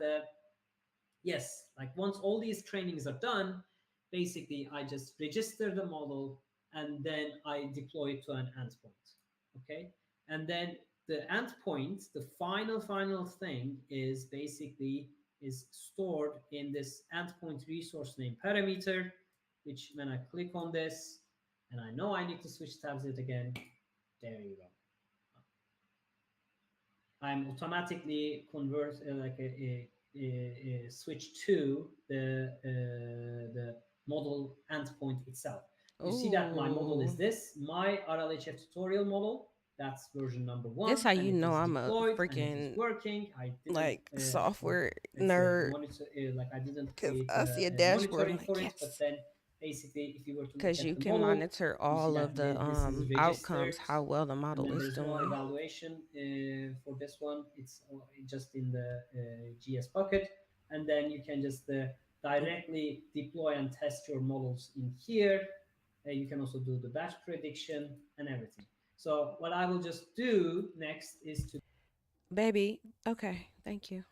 yes, like once all these trainings are done, basically I just register the model and then I deploy it to an endpoint. Okay, and then the endpoint, the final thing is basically is stored in this endpoint resource name parameter, which when I click on this, and I know I need to switch tabs it again, there you go. I'm automatically convert like a switch to the model endpoint itself. You see that my model is Ooh. this, my RLHF tutorial model. That's version number This one, how and you it know is I'm a deployed and it is freaking working. I didn't, like software let's say, nerd. monitor, like I didn't Cause create I see a a dashboard, I'm monitoring like, for it, but yes. then basically, if you were to look Because at you the can model, monitor you see all that of the this is outcomes, registered, how well the and model then is there's no doing. evaluation for this one. It's just in the GS bucket, and then you can just directly deploy and test your models in here. You can also do the batch prediction and everything. So what I will just do next is to Baby, okay, thank you.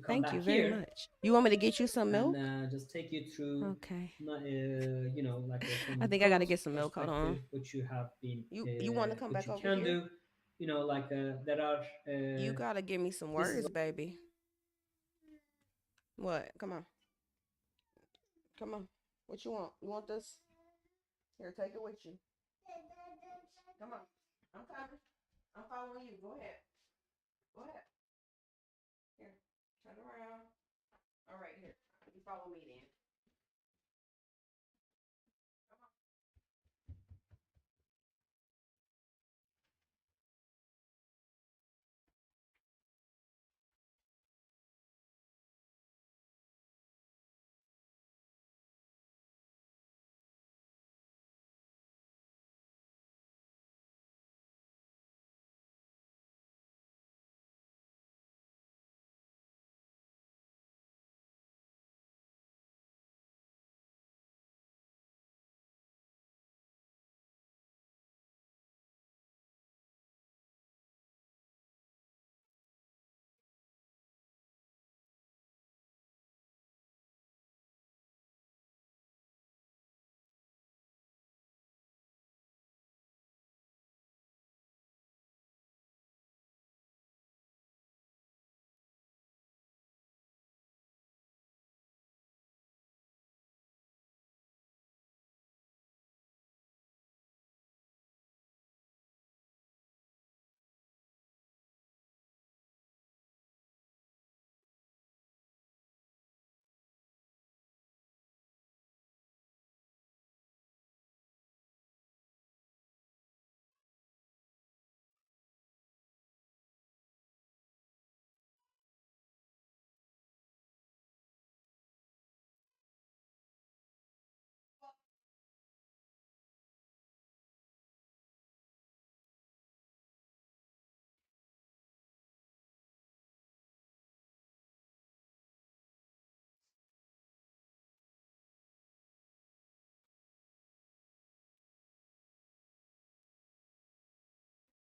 come Thank you back very here much. You want me to get you some and milk? just take you through, Okay. you know, like from I the think I gotta code get some milk. Hold perspective, on. what you have been, You want to come what back you over can here? do, you know, like there are, You gotta give me some this is words, baby. What? Come on. Come on. What you want? You want this? Here, take it with you. Come on. I'm coming. I'm following you. Go ahead. Go ahead. Here. Turn around. All right, here. You follow me then.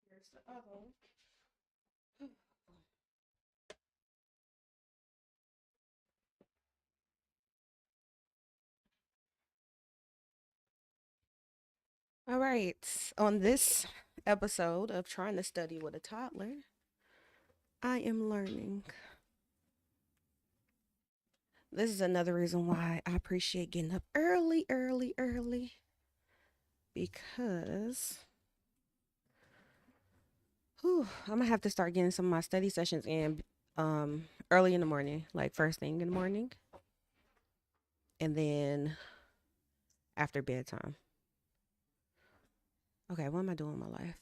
Here's the other one. All right. On this episode of Trying to Study with a Toddler, I am learning. This is another reason why I appreciate getting up early, because I'm gonna have to start getting some of my study sessions in early in the morning, like first thing in the morning. And then after bedtime. Okay, what am I doing in my life?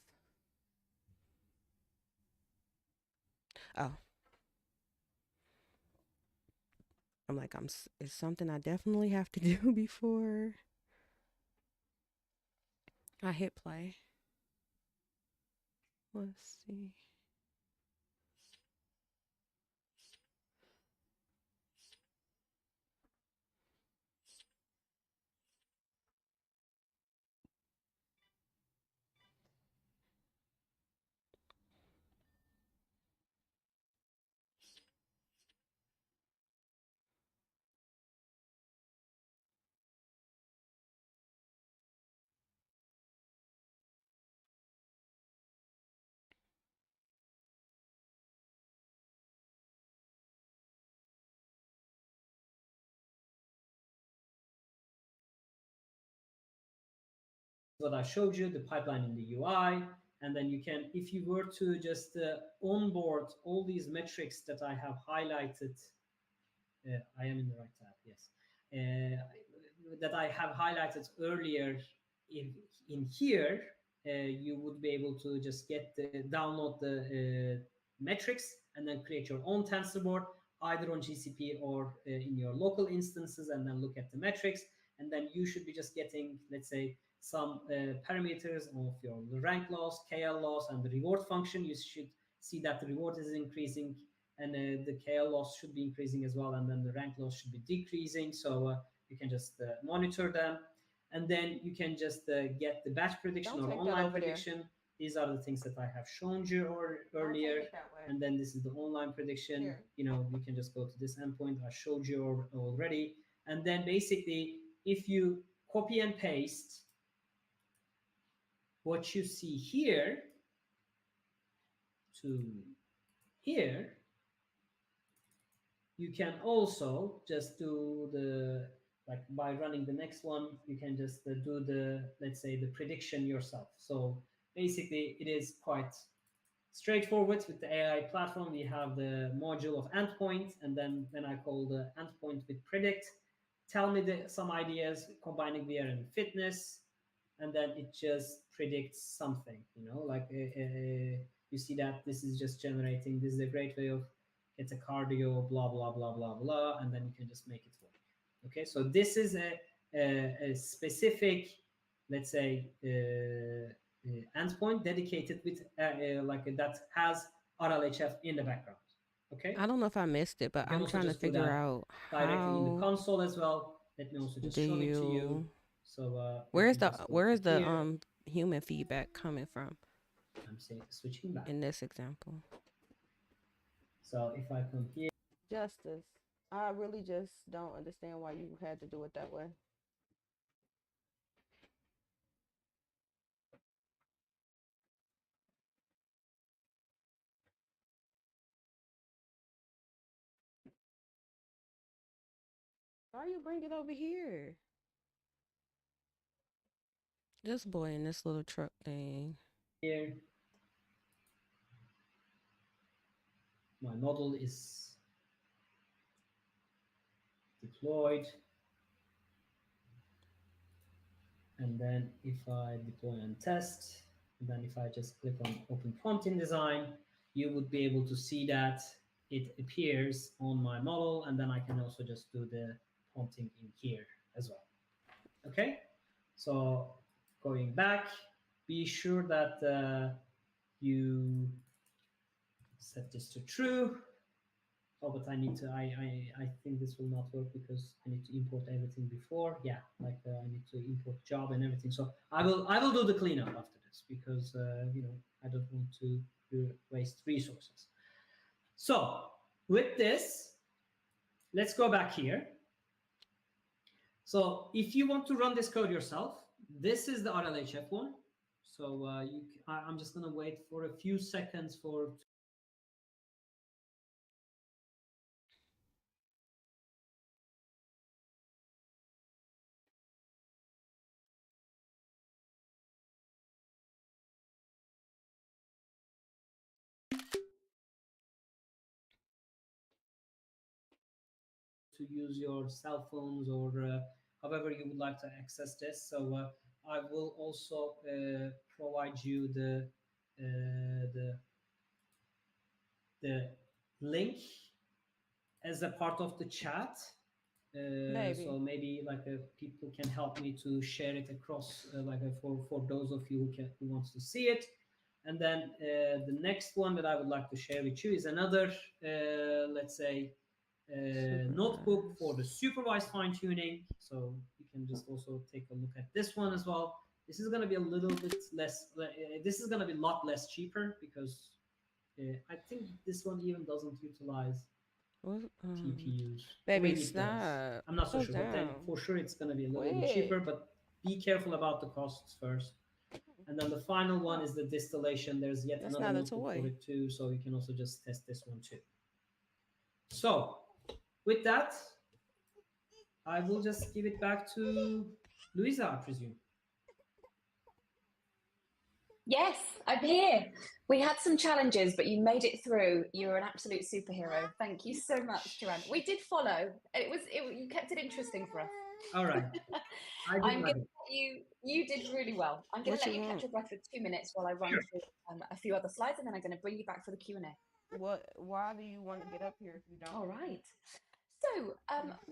Oh, I'm like, it's something I definitely have to do before I hit play. Let's see. What I showed you, the pipeline in the UI, and then you can, if you were to just onboard all these metrics that I have highlighted, I am in the right tab, yes, that I have highlighted earlier in here, you would be able to just download the metrics and then create your own TensorBoard, either on GCP or in your local instances, and then look at the metrics. And then you should be just getting, let's say, some parameters of your rank loss, KL loss, and the reward function. You should see that the reward is increasing, and the KL loss should be increasing as well, and then the rank loss should be decreasing. So you can just monitor them, and then you can just get the batch prediction Don't or take that online over there. prediction. These are the things that I have shown you earlier. Don't take it that way. And then this is the online prediction. Here. You know, you can just go to this endpoint I showed you already. And then basically, if you copy and paste what you see here to here, you can also just do the, like by running the next one, you can just do the, let's say, the prediction yourself. So basically it is quite straightforward. With the AI platform, we have the module of endpoint, and then when I call the endpoint with predict, tell me some ideas combining VR and fitness, and then it just predicts something, like you see that this is just generating, this is a great way of it's a cardio, blah blah blah blah blah, and then you can just make it work. Okay, so this is a specific, let's say, endpoint dedicated with like that has RLHF in the background. Okay, I don't know if I missed it, but you can I'm also trying to just do figure that out directly in the how console as well. Let me also just do show it to you. you. So let Where's me the just go where to is the here. human feedback coming from I'm switching back. in this example? So if I come here, Justice. I really just don't understand why you had to do it that way. Why you bring it over here? This boy in this little truck thing. here, my model is deployed. And then if I deploy and test, and then if I just click on open prompt in design, you would be able to see that it appears on my model, and then I can also just do the prompting in here as well. Okay, so going back, be sure that you set this to true. Oh, but I need to, I think this will not work because I need to import everything before. Yeah, like I need to import job and everything. So I will do the cleanup after this because, I don't want to waste resources. So with this, let's go back here. So if you want to run this code yourself, this is the RLHF one. So I'm just going to wait for a few seconds to use your cell phones or however you would like to access this. So I will also provide you the the link as a part of the chat. Maybe. So maybe like people can help me to share it across for those of you who wants to see it. And then the next one that I would like to share with you is another, let's say, notebook for the supervised fine tuning. So you can just also take a look at this one as well. This is going to be a little bit less. This is going to be a lot less cheaper because I think this one even doesn't utilize What, TPUs. Or baby, maybe it does. stop. I'm not so Go sure, but then down. for sure it's going to be a little bit Quick. cheaper. But be careful about the costs first. And then the final one is the distillation. There's yet That's another not a notebook for toy. it too, so you can also just test this one too. So with that, I will just give it back to Louisa, I presume. Yes, I'm here. We had some challenges, but you made it through. You're an absolute superhero. Thank you so much, Joanne. We did follow. You kept it interesting for us. All right. I I'm did going to let you did really well. I'm going to What let you you catch want? your breath for 2 minutes while I run through a few other slides, and then I'm going to bring you back for the Q&A. What? Why do you want to get up here if you don't? All right. So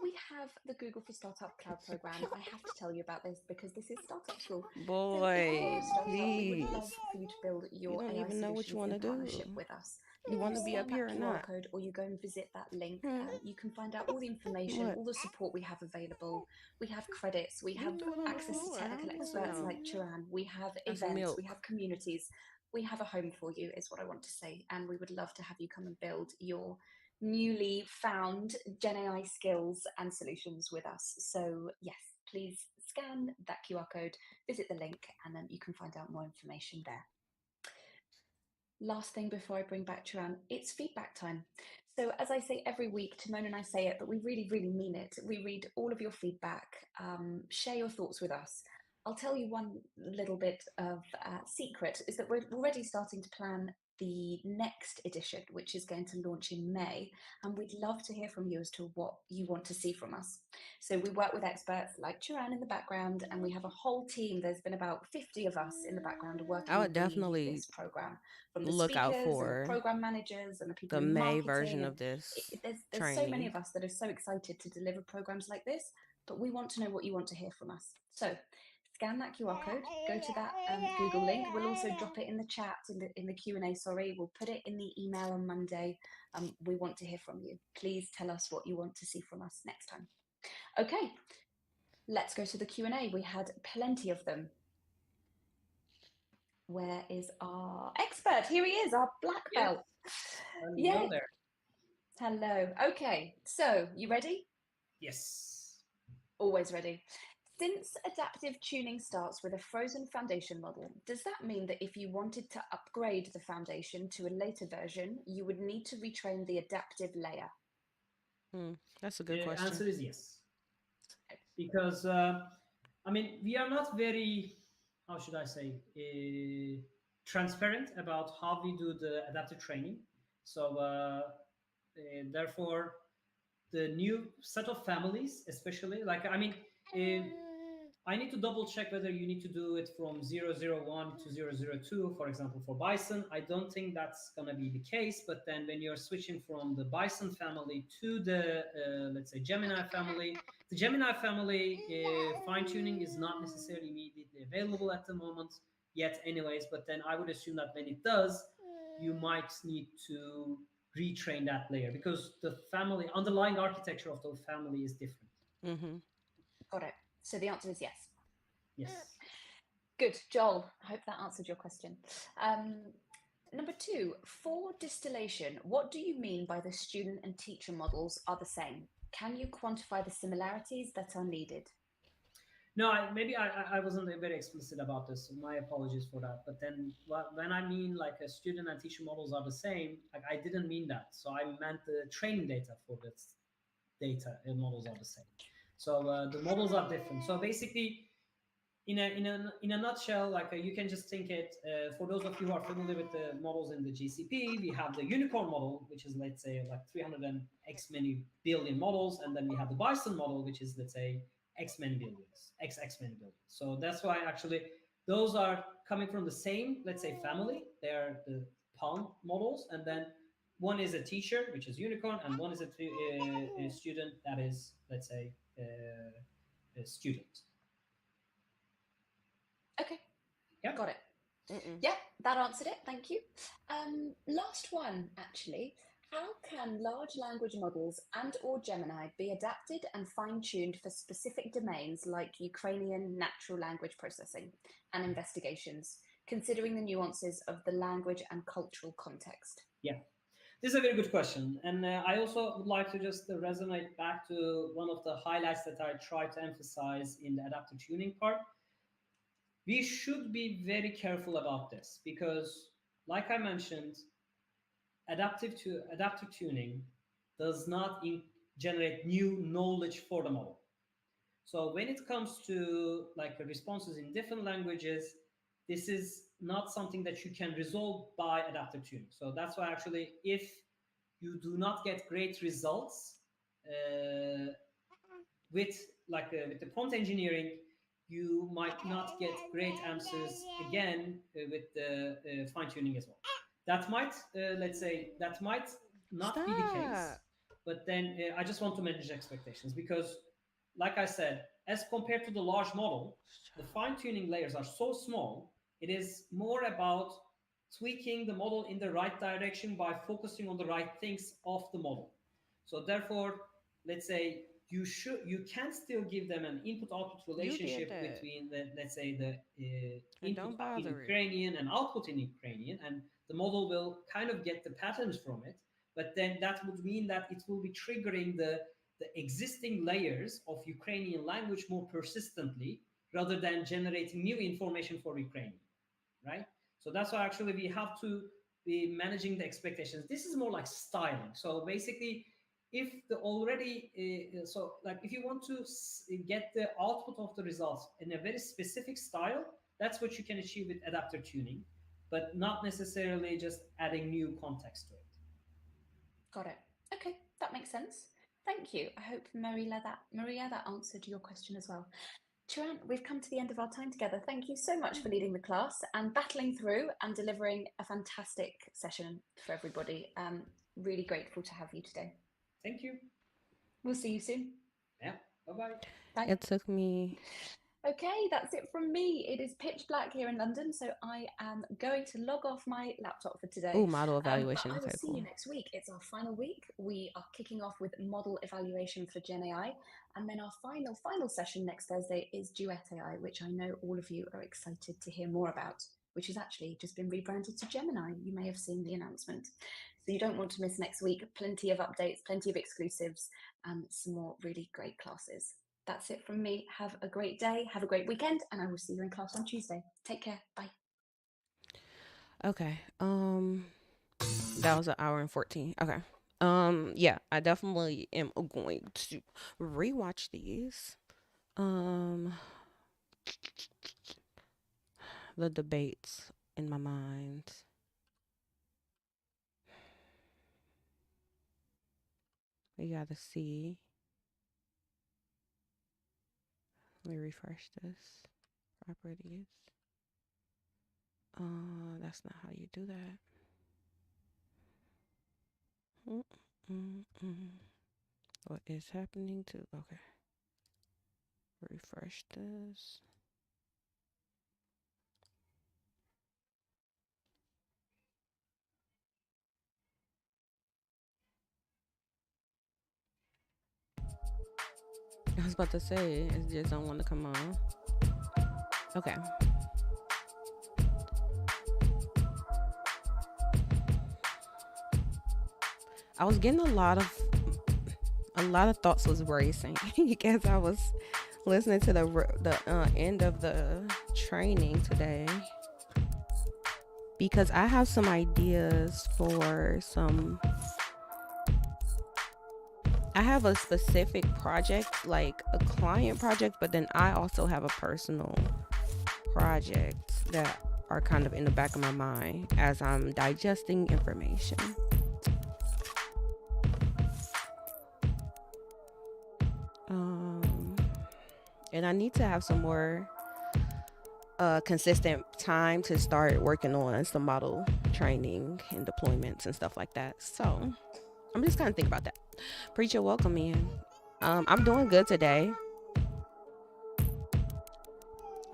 we have the Google for Startup Cloud program. I have to tell you about this because this is Startup School. So if you are Boy, a startup, we would please. love for you to build You your don't AI even know what you solutions want to in partnership do. with us. You If want you to be scan up here that or QR not? code or you go and visit that link, Hmm. you can find out all the information, What? all the support we have available. We have credits, we have You do it on the access to floor. How technical am I supposed to experts know? like Turan. We have Got some events, we milk. have communities. We have a home for you, is what I want to say. And we would love to have you come and build your newly found GenAI skills and solutions with us. So yes, please scan that QR code, visit the link, and then you can find out more information there. Last thing before I bring back Turan, it's feedback time. So as I say every week, Timon and I say it, but we really, really mean it. We read all of your feedback, share your thoughts with us. I'll tell you one little bit of secret, is that we're already starting to plan the next edition, which is going to launch in May. And we'd love to hear from you as to what you want to see from us. So we work with experts like Turan in the background, and we have a whole team. There's been about 50 of us in the background working I on would bringing you definitely this program, from the look out speakers and the for program managers and the people the in May version marketing. of this There's so many training. of us that are so excited to deliver programs like this, but we want to know what you want to hear from us. So scan that QR code, go to that Google link. We'll also drop it in the chat, in the Q&A, sorry. We'll put it in the email on Monday. We want to hear from you. Please tell us what you want to see from us next time. Okay, let's go to the Q&A. We had plenty of them. Where is our expert? Here he is, our black belt. Hello there. Hello. Okay, so you ready? Yes. Always ready. Since adaptive tuning starts with a frozen foundation model, does that mean that if you wanted to upgrade the foundation to a later version, you would need to retrain the adaptive layer? That's a good The question. answer is yes. Because, I mean, we are not very, how should I say, transparent about how we do the adaptive training. So, therefore, the new set of families, especially, like, I mean, I need to double check whether you need to do it from 001 to 002, for example, for Bison. I don't think that's going to be the case. But then when you're switching from the Bison family to the, let's say, Gemini family, the Gemini family fine tuning is not necessarily immediately available at the moment yet, anyways. But then I would assume that when it does, you might need to retrain that layer because the family, underlying architecture of the family is different. Got it. So the answer is yes. Yes. Good, Joel. I hope that answered your question. Number 2, for distillation, what do you mean by the student and teacher models are the same? Can you quantify the similarities that are needed? No, maybe I wasn't very explicit about this. So my apologies for that. But then when I mean like a student and teacher models are the same, like I didn't mean that. So I meant the training data for this data models are the same. So the models are different. So basically, in a nutshell, like you can just think it. For those of you who are familiar with the models in the GCP, we have the unicorn model, which is let's say like 300 and x many billion models, and then we have the Bison model, which is let's say X many billions, X many billions. So that's why actually those are coming from the same, let's say, family. They are the pound models, and then one is a teacher, which is unicorn, and one is a student that is, let's say, a student. Okay, Yeah. got it. Mm-mm. Yeah, that answered it. Thank you. Last one, actually. How can large language models and or Gemini be adapted and fine-tuned for specific domains like Ukrainian natural language processing and investigations, considering the nuances of the language and cultural context? Yeah. This is a very good question. And I also would like to just resonate back to one of the highlights that I try to emphasize in the adaptive tuning part. We should be very careful about this because, like I mentioned, adaptive tuning does not generate new knowledge for the model. So when it comes to like responses in different languages, this is not something that you can resolve by adaptive tuning. So that's why actually, if you do not get great results with with the prompt engineering, you might not get great answers again with the fine tuning as well. That might, let's say, that might not be the case, Stop. but then I just want to manage expectations because, like I said, as compared to the large model, the fine tuning layers are so small. It is more about tweaking the model in the right direction by focusing on the right things of the model. So therefore, let's say you can still give them an input output You did relationship that. between the, let's say, the And input don't in bother it. Ukrainian and output in Ukrainian, and the model will kind of get the patterns from it. But then that would mean that it will be triggering the existing layers of Ukrainian language more persistently rather than generating new information for Ukrainian, right? So that's why actually we have to be managing the expectations. This is more like styling. So basically, if the already so like if you want to get the output of the results in a very specific style, that's what you can achieve with adaptive tuning, but not necessarily just adding new context to it. Got it. Okay, that makes sense. Thank you. I hope, Maria, that answered your question as well. Turan, we've come to the end of our time together. Thank you so much for leading the class and battling through and delivering a fantastic session for everybody. Really grateful to have you today. Thank you. We'll see you soon. Yeah. Bye-bye. Bye. It took me. Okay, that's it from me. It is pitch black here in London, so I am going to log off my laptop for today. Oh, model But evaluation. I will Okay, see cool. you next week. It's our final week. We are kicking off with model evaluation for GenAI. And then our final session next Thursday is Duet AI, which I know all of you are excited to hear more about, which has actually just been rebranded to Gemini. You may have seen the announcement. So you don't want to miss next week. Plenty of updates, plenty of exclusives, and some more really great classes. That's it from me. Have a great day. Have a great weekend. And I will see you in class on Tuesday. Take care. Bye. Okay. That was an hour and 14. Okay. Yeah, I definitely am going to rewatch these. The debates in my mind. We gotta see. Let me refresh this. Properties. That's not how you do that. What is happening to? Okay. Refresh this. I was about to say, it just don't want to come on. Okay. I was getting a lot of thoughts was racing because I was listening to the end of the training today, because I have some ideas for I have a specific project, like a client project, but then I also have a personal project that are kind of in the back of my mind as I'm digesting information. And I need to have some more consistent time to start working on some model training and deployments and stuff like that. So I'm just kind of thinking about that. Preacher, welcome in. I'm doing good today.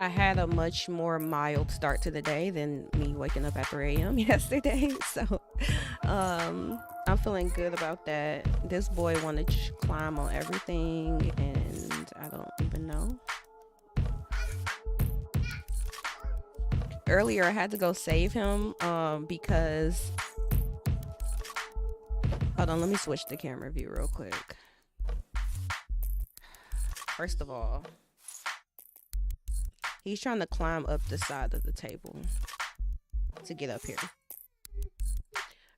I had a much more mild start to the day than me waking up at 3 a.m. yesterday. So I'm feeling good about that. This boy wanted to climb on everything, and I don't even know. Earlier, I had to go save him because... Hold on, let me switch the camera view real quick. First of all, he's trying to climb up the side of the table to get up here.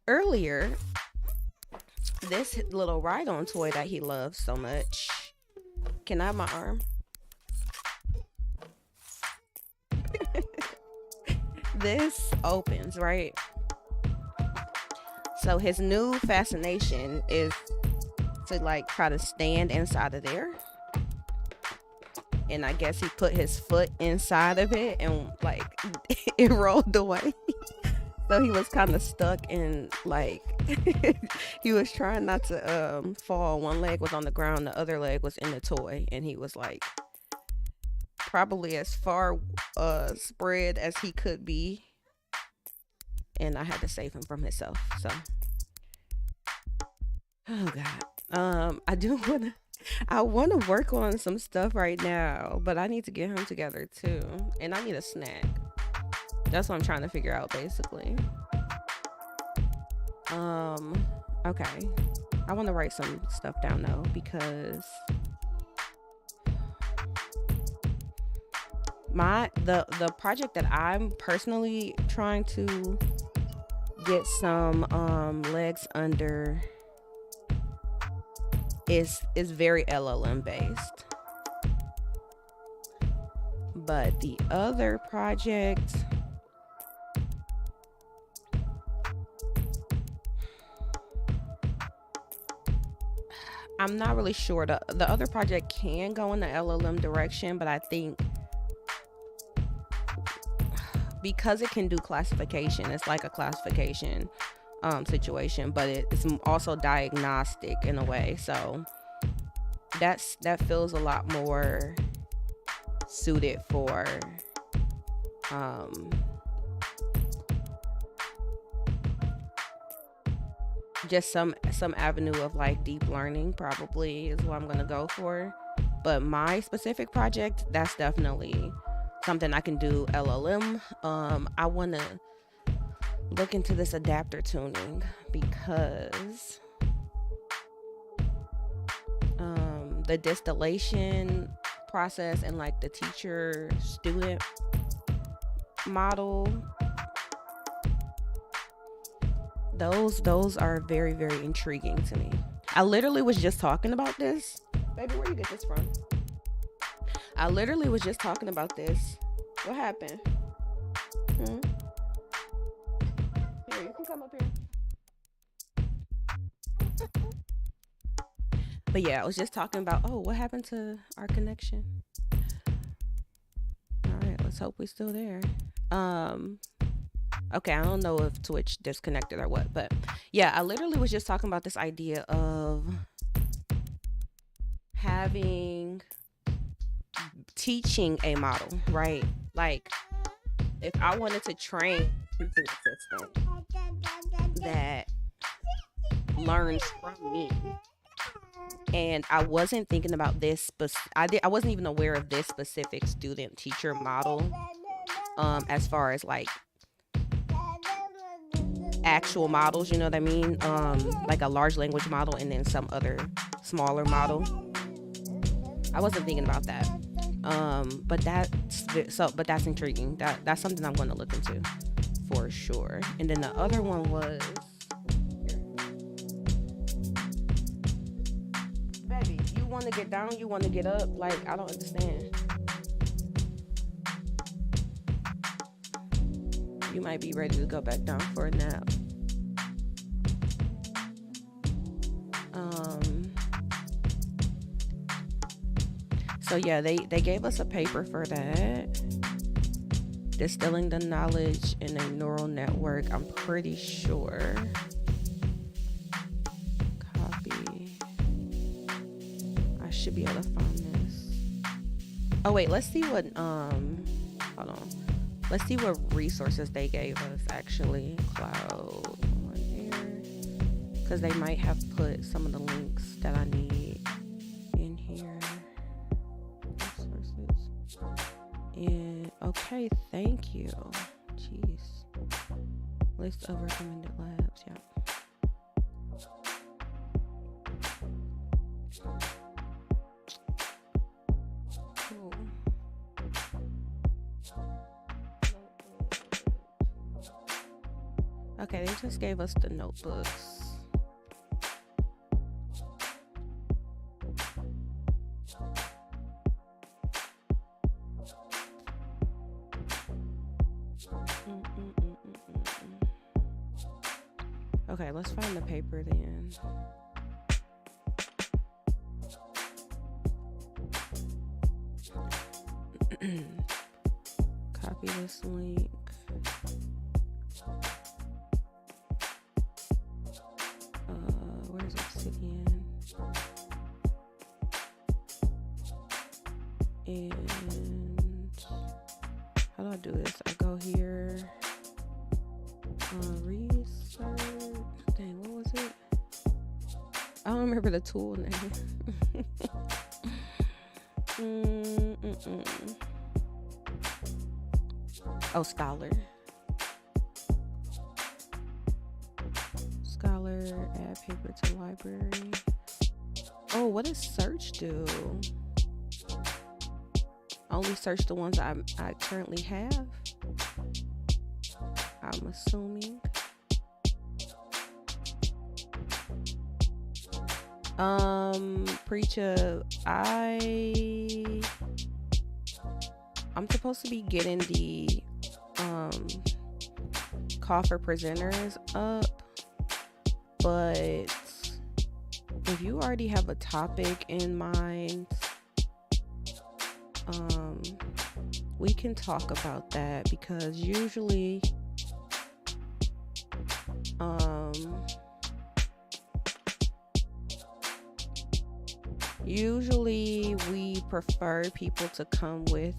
Earlier, this little ride-on toy that he loves so much. Can I have my arm? This opens, right? So his new fascination is to like try to stand inside of there. And I guess he put his foot inside of it and like it rolled away. So he was kind of stuck in like he was trying not to fall. One leg was on the ground, the other leg was in the toy, and he was like probably as far spread as he could be. And I had to save him from himself. So oh god. I want to work on some stuff right now, but I need to get him together too, and I need a snack. That's what I'm trying to figure out basically. Okay. I want to write some stuff down though, because the project that I'm personally trying to get some legs under is very LLM based. But the other project, I'm not really sure. The other project can go in the LLM direction, but I think because it can do classification, it's like a classification situation, but it's also diagnostic in a way. So that feels a lot more suited for just some avenue of like deep learning, probably is what I'm gonna go for. But my specific project, that's definitely something I can do LLM. I want to look into this adapter tuning because the distillation process and like the teacher student model, those are very, very intriguing to me. I literally was just talking about this. Baby, where you get this from? I literally was just talking about this. What happened? Here, you can come up here. But yeah, I was just talking about, what happened to our connection? All right, let's hope we're still there. Okay, I don't know if Twitch disconnected or what, but yeah, I literally was just talking about this idea of teaching a model, right? Like if I wanted to train a teaching assistant that learns from me, and I wasn't thinking about this, but I wasn't even aware of this specific student teacher model, as far as like actual models, you know what I mean? Like a large language model and then some other smaller model. I wasn't thinking about that. But that's intriguing. That's something I'm going to look into for sure. And then the other one was, baby, you want to get down, you want to get up? Like, I don't understand. You might be ready to go back down for a nap. So yeah, they gave us a paper for that. Distilling the knowledge in a neural network. I'm pretty sure. Copy. I should be able to find this. Oh wait, let's see what hold on. Let's see what resources they gave us actually. Cloud on Air. Because they might have put some of the links that I need in here. Resources. And okay, thank you. Jeez. List of recommended labs, yeah. Cool. Okay, they just gave us the notebooks. Okay, let's find the paper then. Copy this link. Where's Obsidian? And how do I do this? I go here. Research. Dang, what was it? I don't remember the tool name. Oh, Scholar. Scholar, add paper to library. Oh, what does search do? Only search the ones I currently have. I'm assuming. Preacher, I'm supposed to be getting the call for presenters up, but if you already have a topic in mind, we can talk about that, because usually we prefer people to come with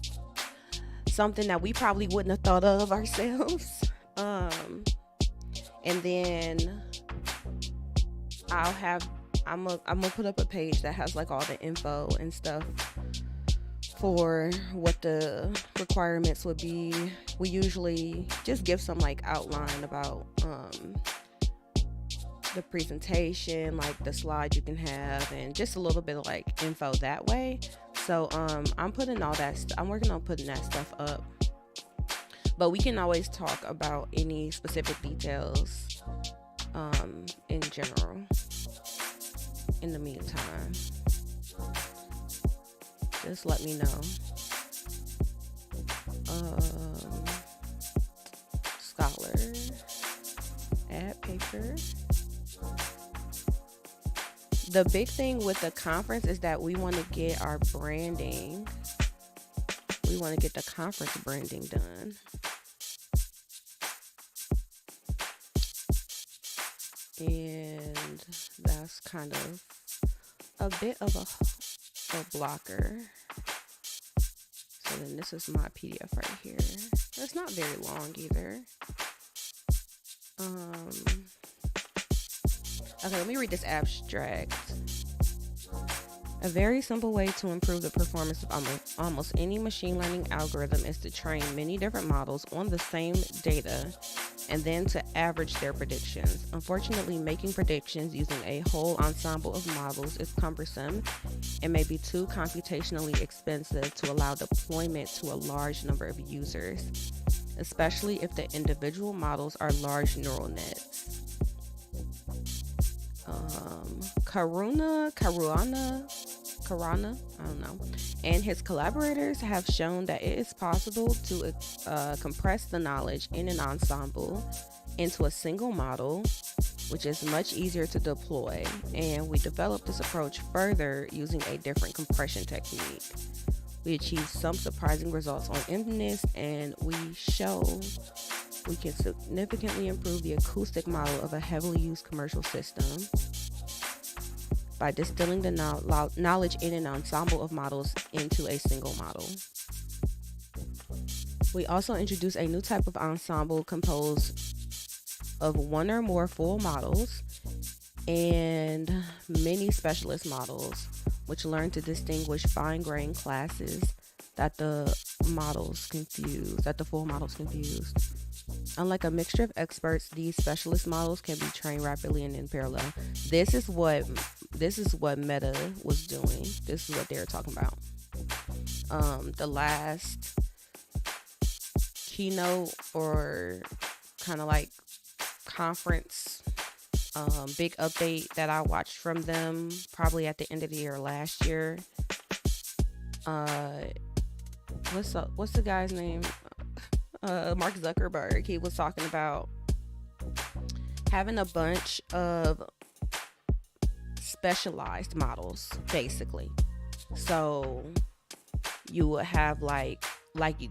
something that we probably wouldn't have thought of ourselves. And then I'm gonna put up a page that has like all the info and stuff for what the requirements would be. We usually just give some like outline about the presentation, like the slides you can have, and just a little bit of like info that way. So I'm working on putting that stuff up, but we can always talk about any specific details in general in the meantime. Just let me know. Scholar, add paper. The big thing with the conference is that we want to get our branding. We want to get the conference branding done. And that's kind of a bit of a blocker. So then this is my PDF right here. It's not very long either. Okay, let me read this abstract. A very simple way to improve the performance of almost any machine learning algorithm is to train many different models on the same data and then to average their predictions. Unfortunately, making predictions using a whole ensemble of models is cumbersome and may be too computationally expensive to allow deployment to a large number of users, especially if the individual models are large neural nets. Karana, I don't know, and his collaborators have shown that it is possible to compress the knowledge in an ensemble into a single model which is much easier to deploy. And we developed this approach further using a different compression technique. We achieved some surprising results on MNIST, and we show we can significantly improve the acoustic model of a heavily used commercial system by distilling the knowledge in an ensemble of models into a single model. We also introduced a new type of ensemble composed of one or more full models and many specialist models, which learn to distinguish fine-grained classes that the full models confuse. Unlike a mixture of experts, these specialist models can be trained rapidly and in parallel. This is what Meta was doing. This is what they were talking about. The last keynote or kind of like conference big update that I watched from them probably at the end of the year last year. What's the guy's name? Mark Zuckerberg. He was talking about having a bunch of specialized models, basically. So you would have like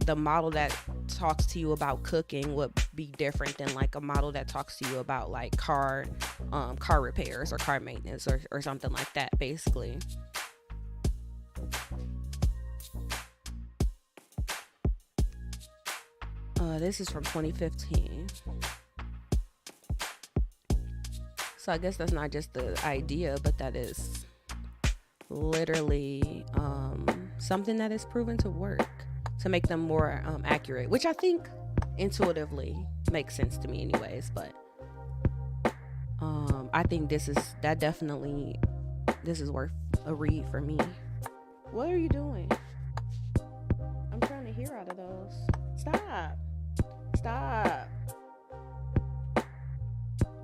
the model that talks to you about cooking would be different than like a model that talks to you about like car repairs or car maintenance or something like that, basically. This is from 2015. So I guess that's not just the idea, but that is literally something that is proven to work to make them more accurate, which I think intuitively makes sense to me anyways. But I think this is worth a read for me. What are you doing? I'm trying to hear out of those.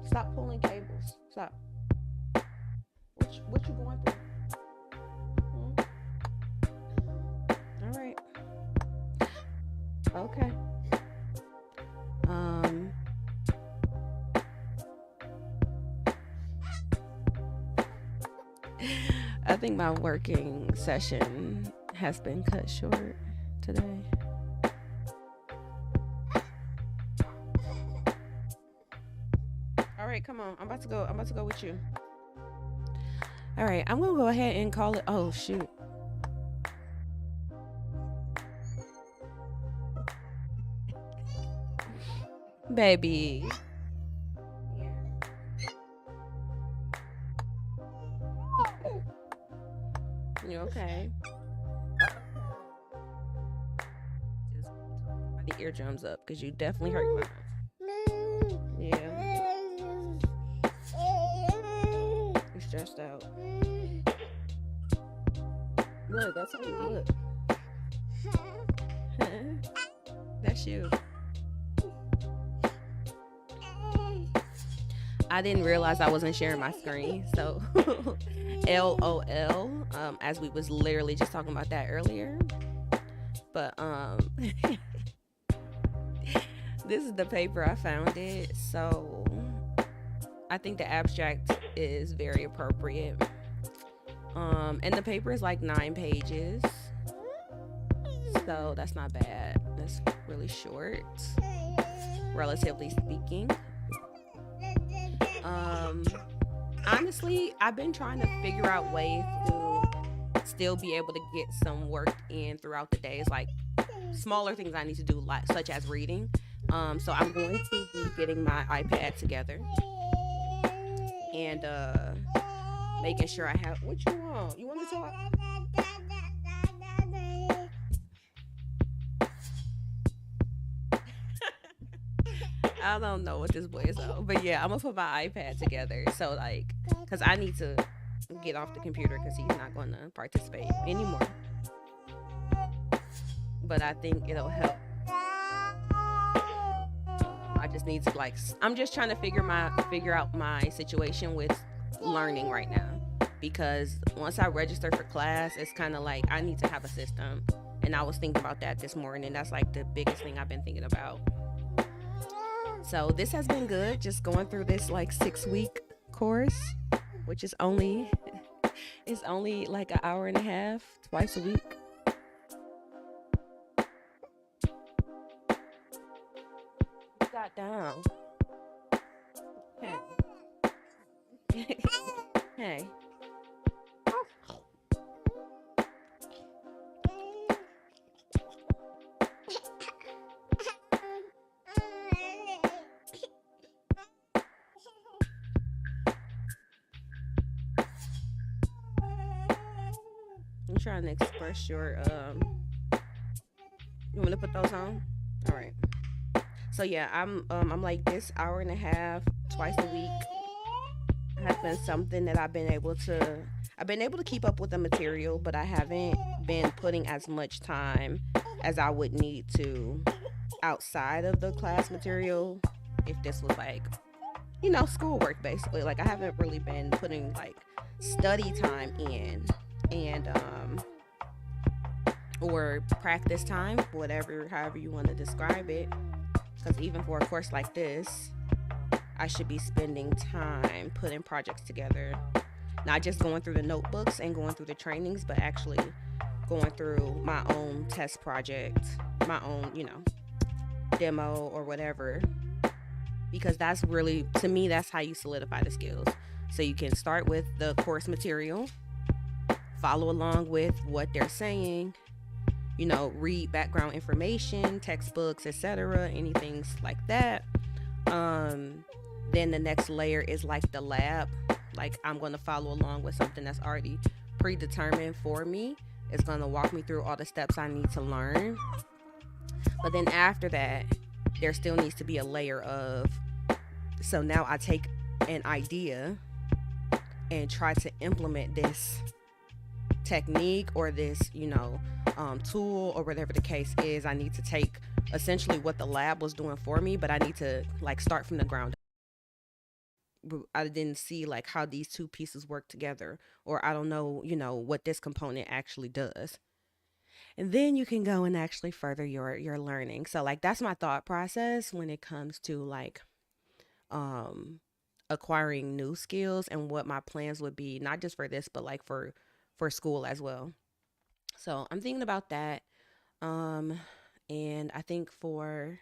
Stop pulling cables. Stop. What you going through? All right. Okay. I think my working session has been cut short today. All right, come on. I'm about to go with you. All right, I'm gonna go ahead and call it. Oh shoot. Baby. You okay? Just put the eardrums up because you definitely hurt mine. Yeah. You're stressed out. Look, that's how you look. That's you. I didn't realize I wasn't sharing my screen, so LOL, as we was literally just talking about that earlier. But this is the paper I found it, so I think the abstract is very appropriate. And the paper is like 9 pages, so that's not bad. That's really short, relatively speaking. Honestly, I've been trying to figure out ways to still be able to get some work in throughout the days, like smaller things I need to do, like such as reading. So I'm going to be getting my iPad together and making sure I have. What you want? You want to talk? I don't know what this boy is on, but yeah, I'm gonna put my iPad together. So like, cause I need to get off the computer because he's not going to participate anymore. But I think it'll help. I just need to I'm just trying to figure out my situation with learning right now, because once I register for class, it's kind of like I need to have a system, and I was thinking about that this morning. That's like the biggest thing I've been thinking about. So this has been good, just going through this like 6 week course, which is only it's only like an hour and a half twice a week. You got down. Hey. Hey. I'm trying to express your you want to put those on? All right. So yeah, I'm like this hour and a half twice a week has been something that I've been able to keep up with the material, but I haven't been putting as much time as I would need to outside of the class material if this was like, schoolwork basically. Like I haven't really been putting like study time in and or practice time, whatever however you want to describe it. Because even for a course like this, I should be spending time putting projects together, not just going through the notebooks and going through the trainings, but actually going through my own test project, my own, demo or whatever. Because that's really, to me, that's how you solidify the skills. So you can start with the course material, follow along with what they're saying, read background information, textbooks, etc., anything like that. Then the next layer is like the lab. Like I'm going to follow along with something that's already predetermined for me. It's going to walk me through all the steps I need to learn. But then after that, there still needs to be a layer of, so now I take an idea and try to implement this technique or this, tool or whatever the case is. I need to take essentially what the lab was doing for me, but I need to like start from the ground. I didn't see like how these two pieces work together, or I don't know, what this component actually does. And then you can go and actually further your learning. So like that's my thought process when it comes to like um acquiring new skills and what my plans would be, not just for this, but like for school as well. So I'm thinking about that. Um and I think for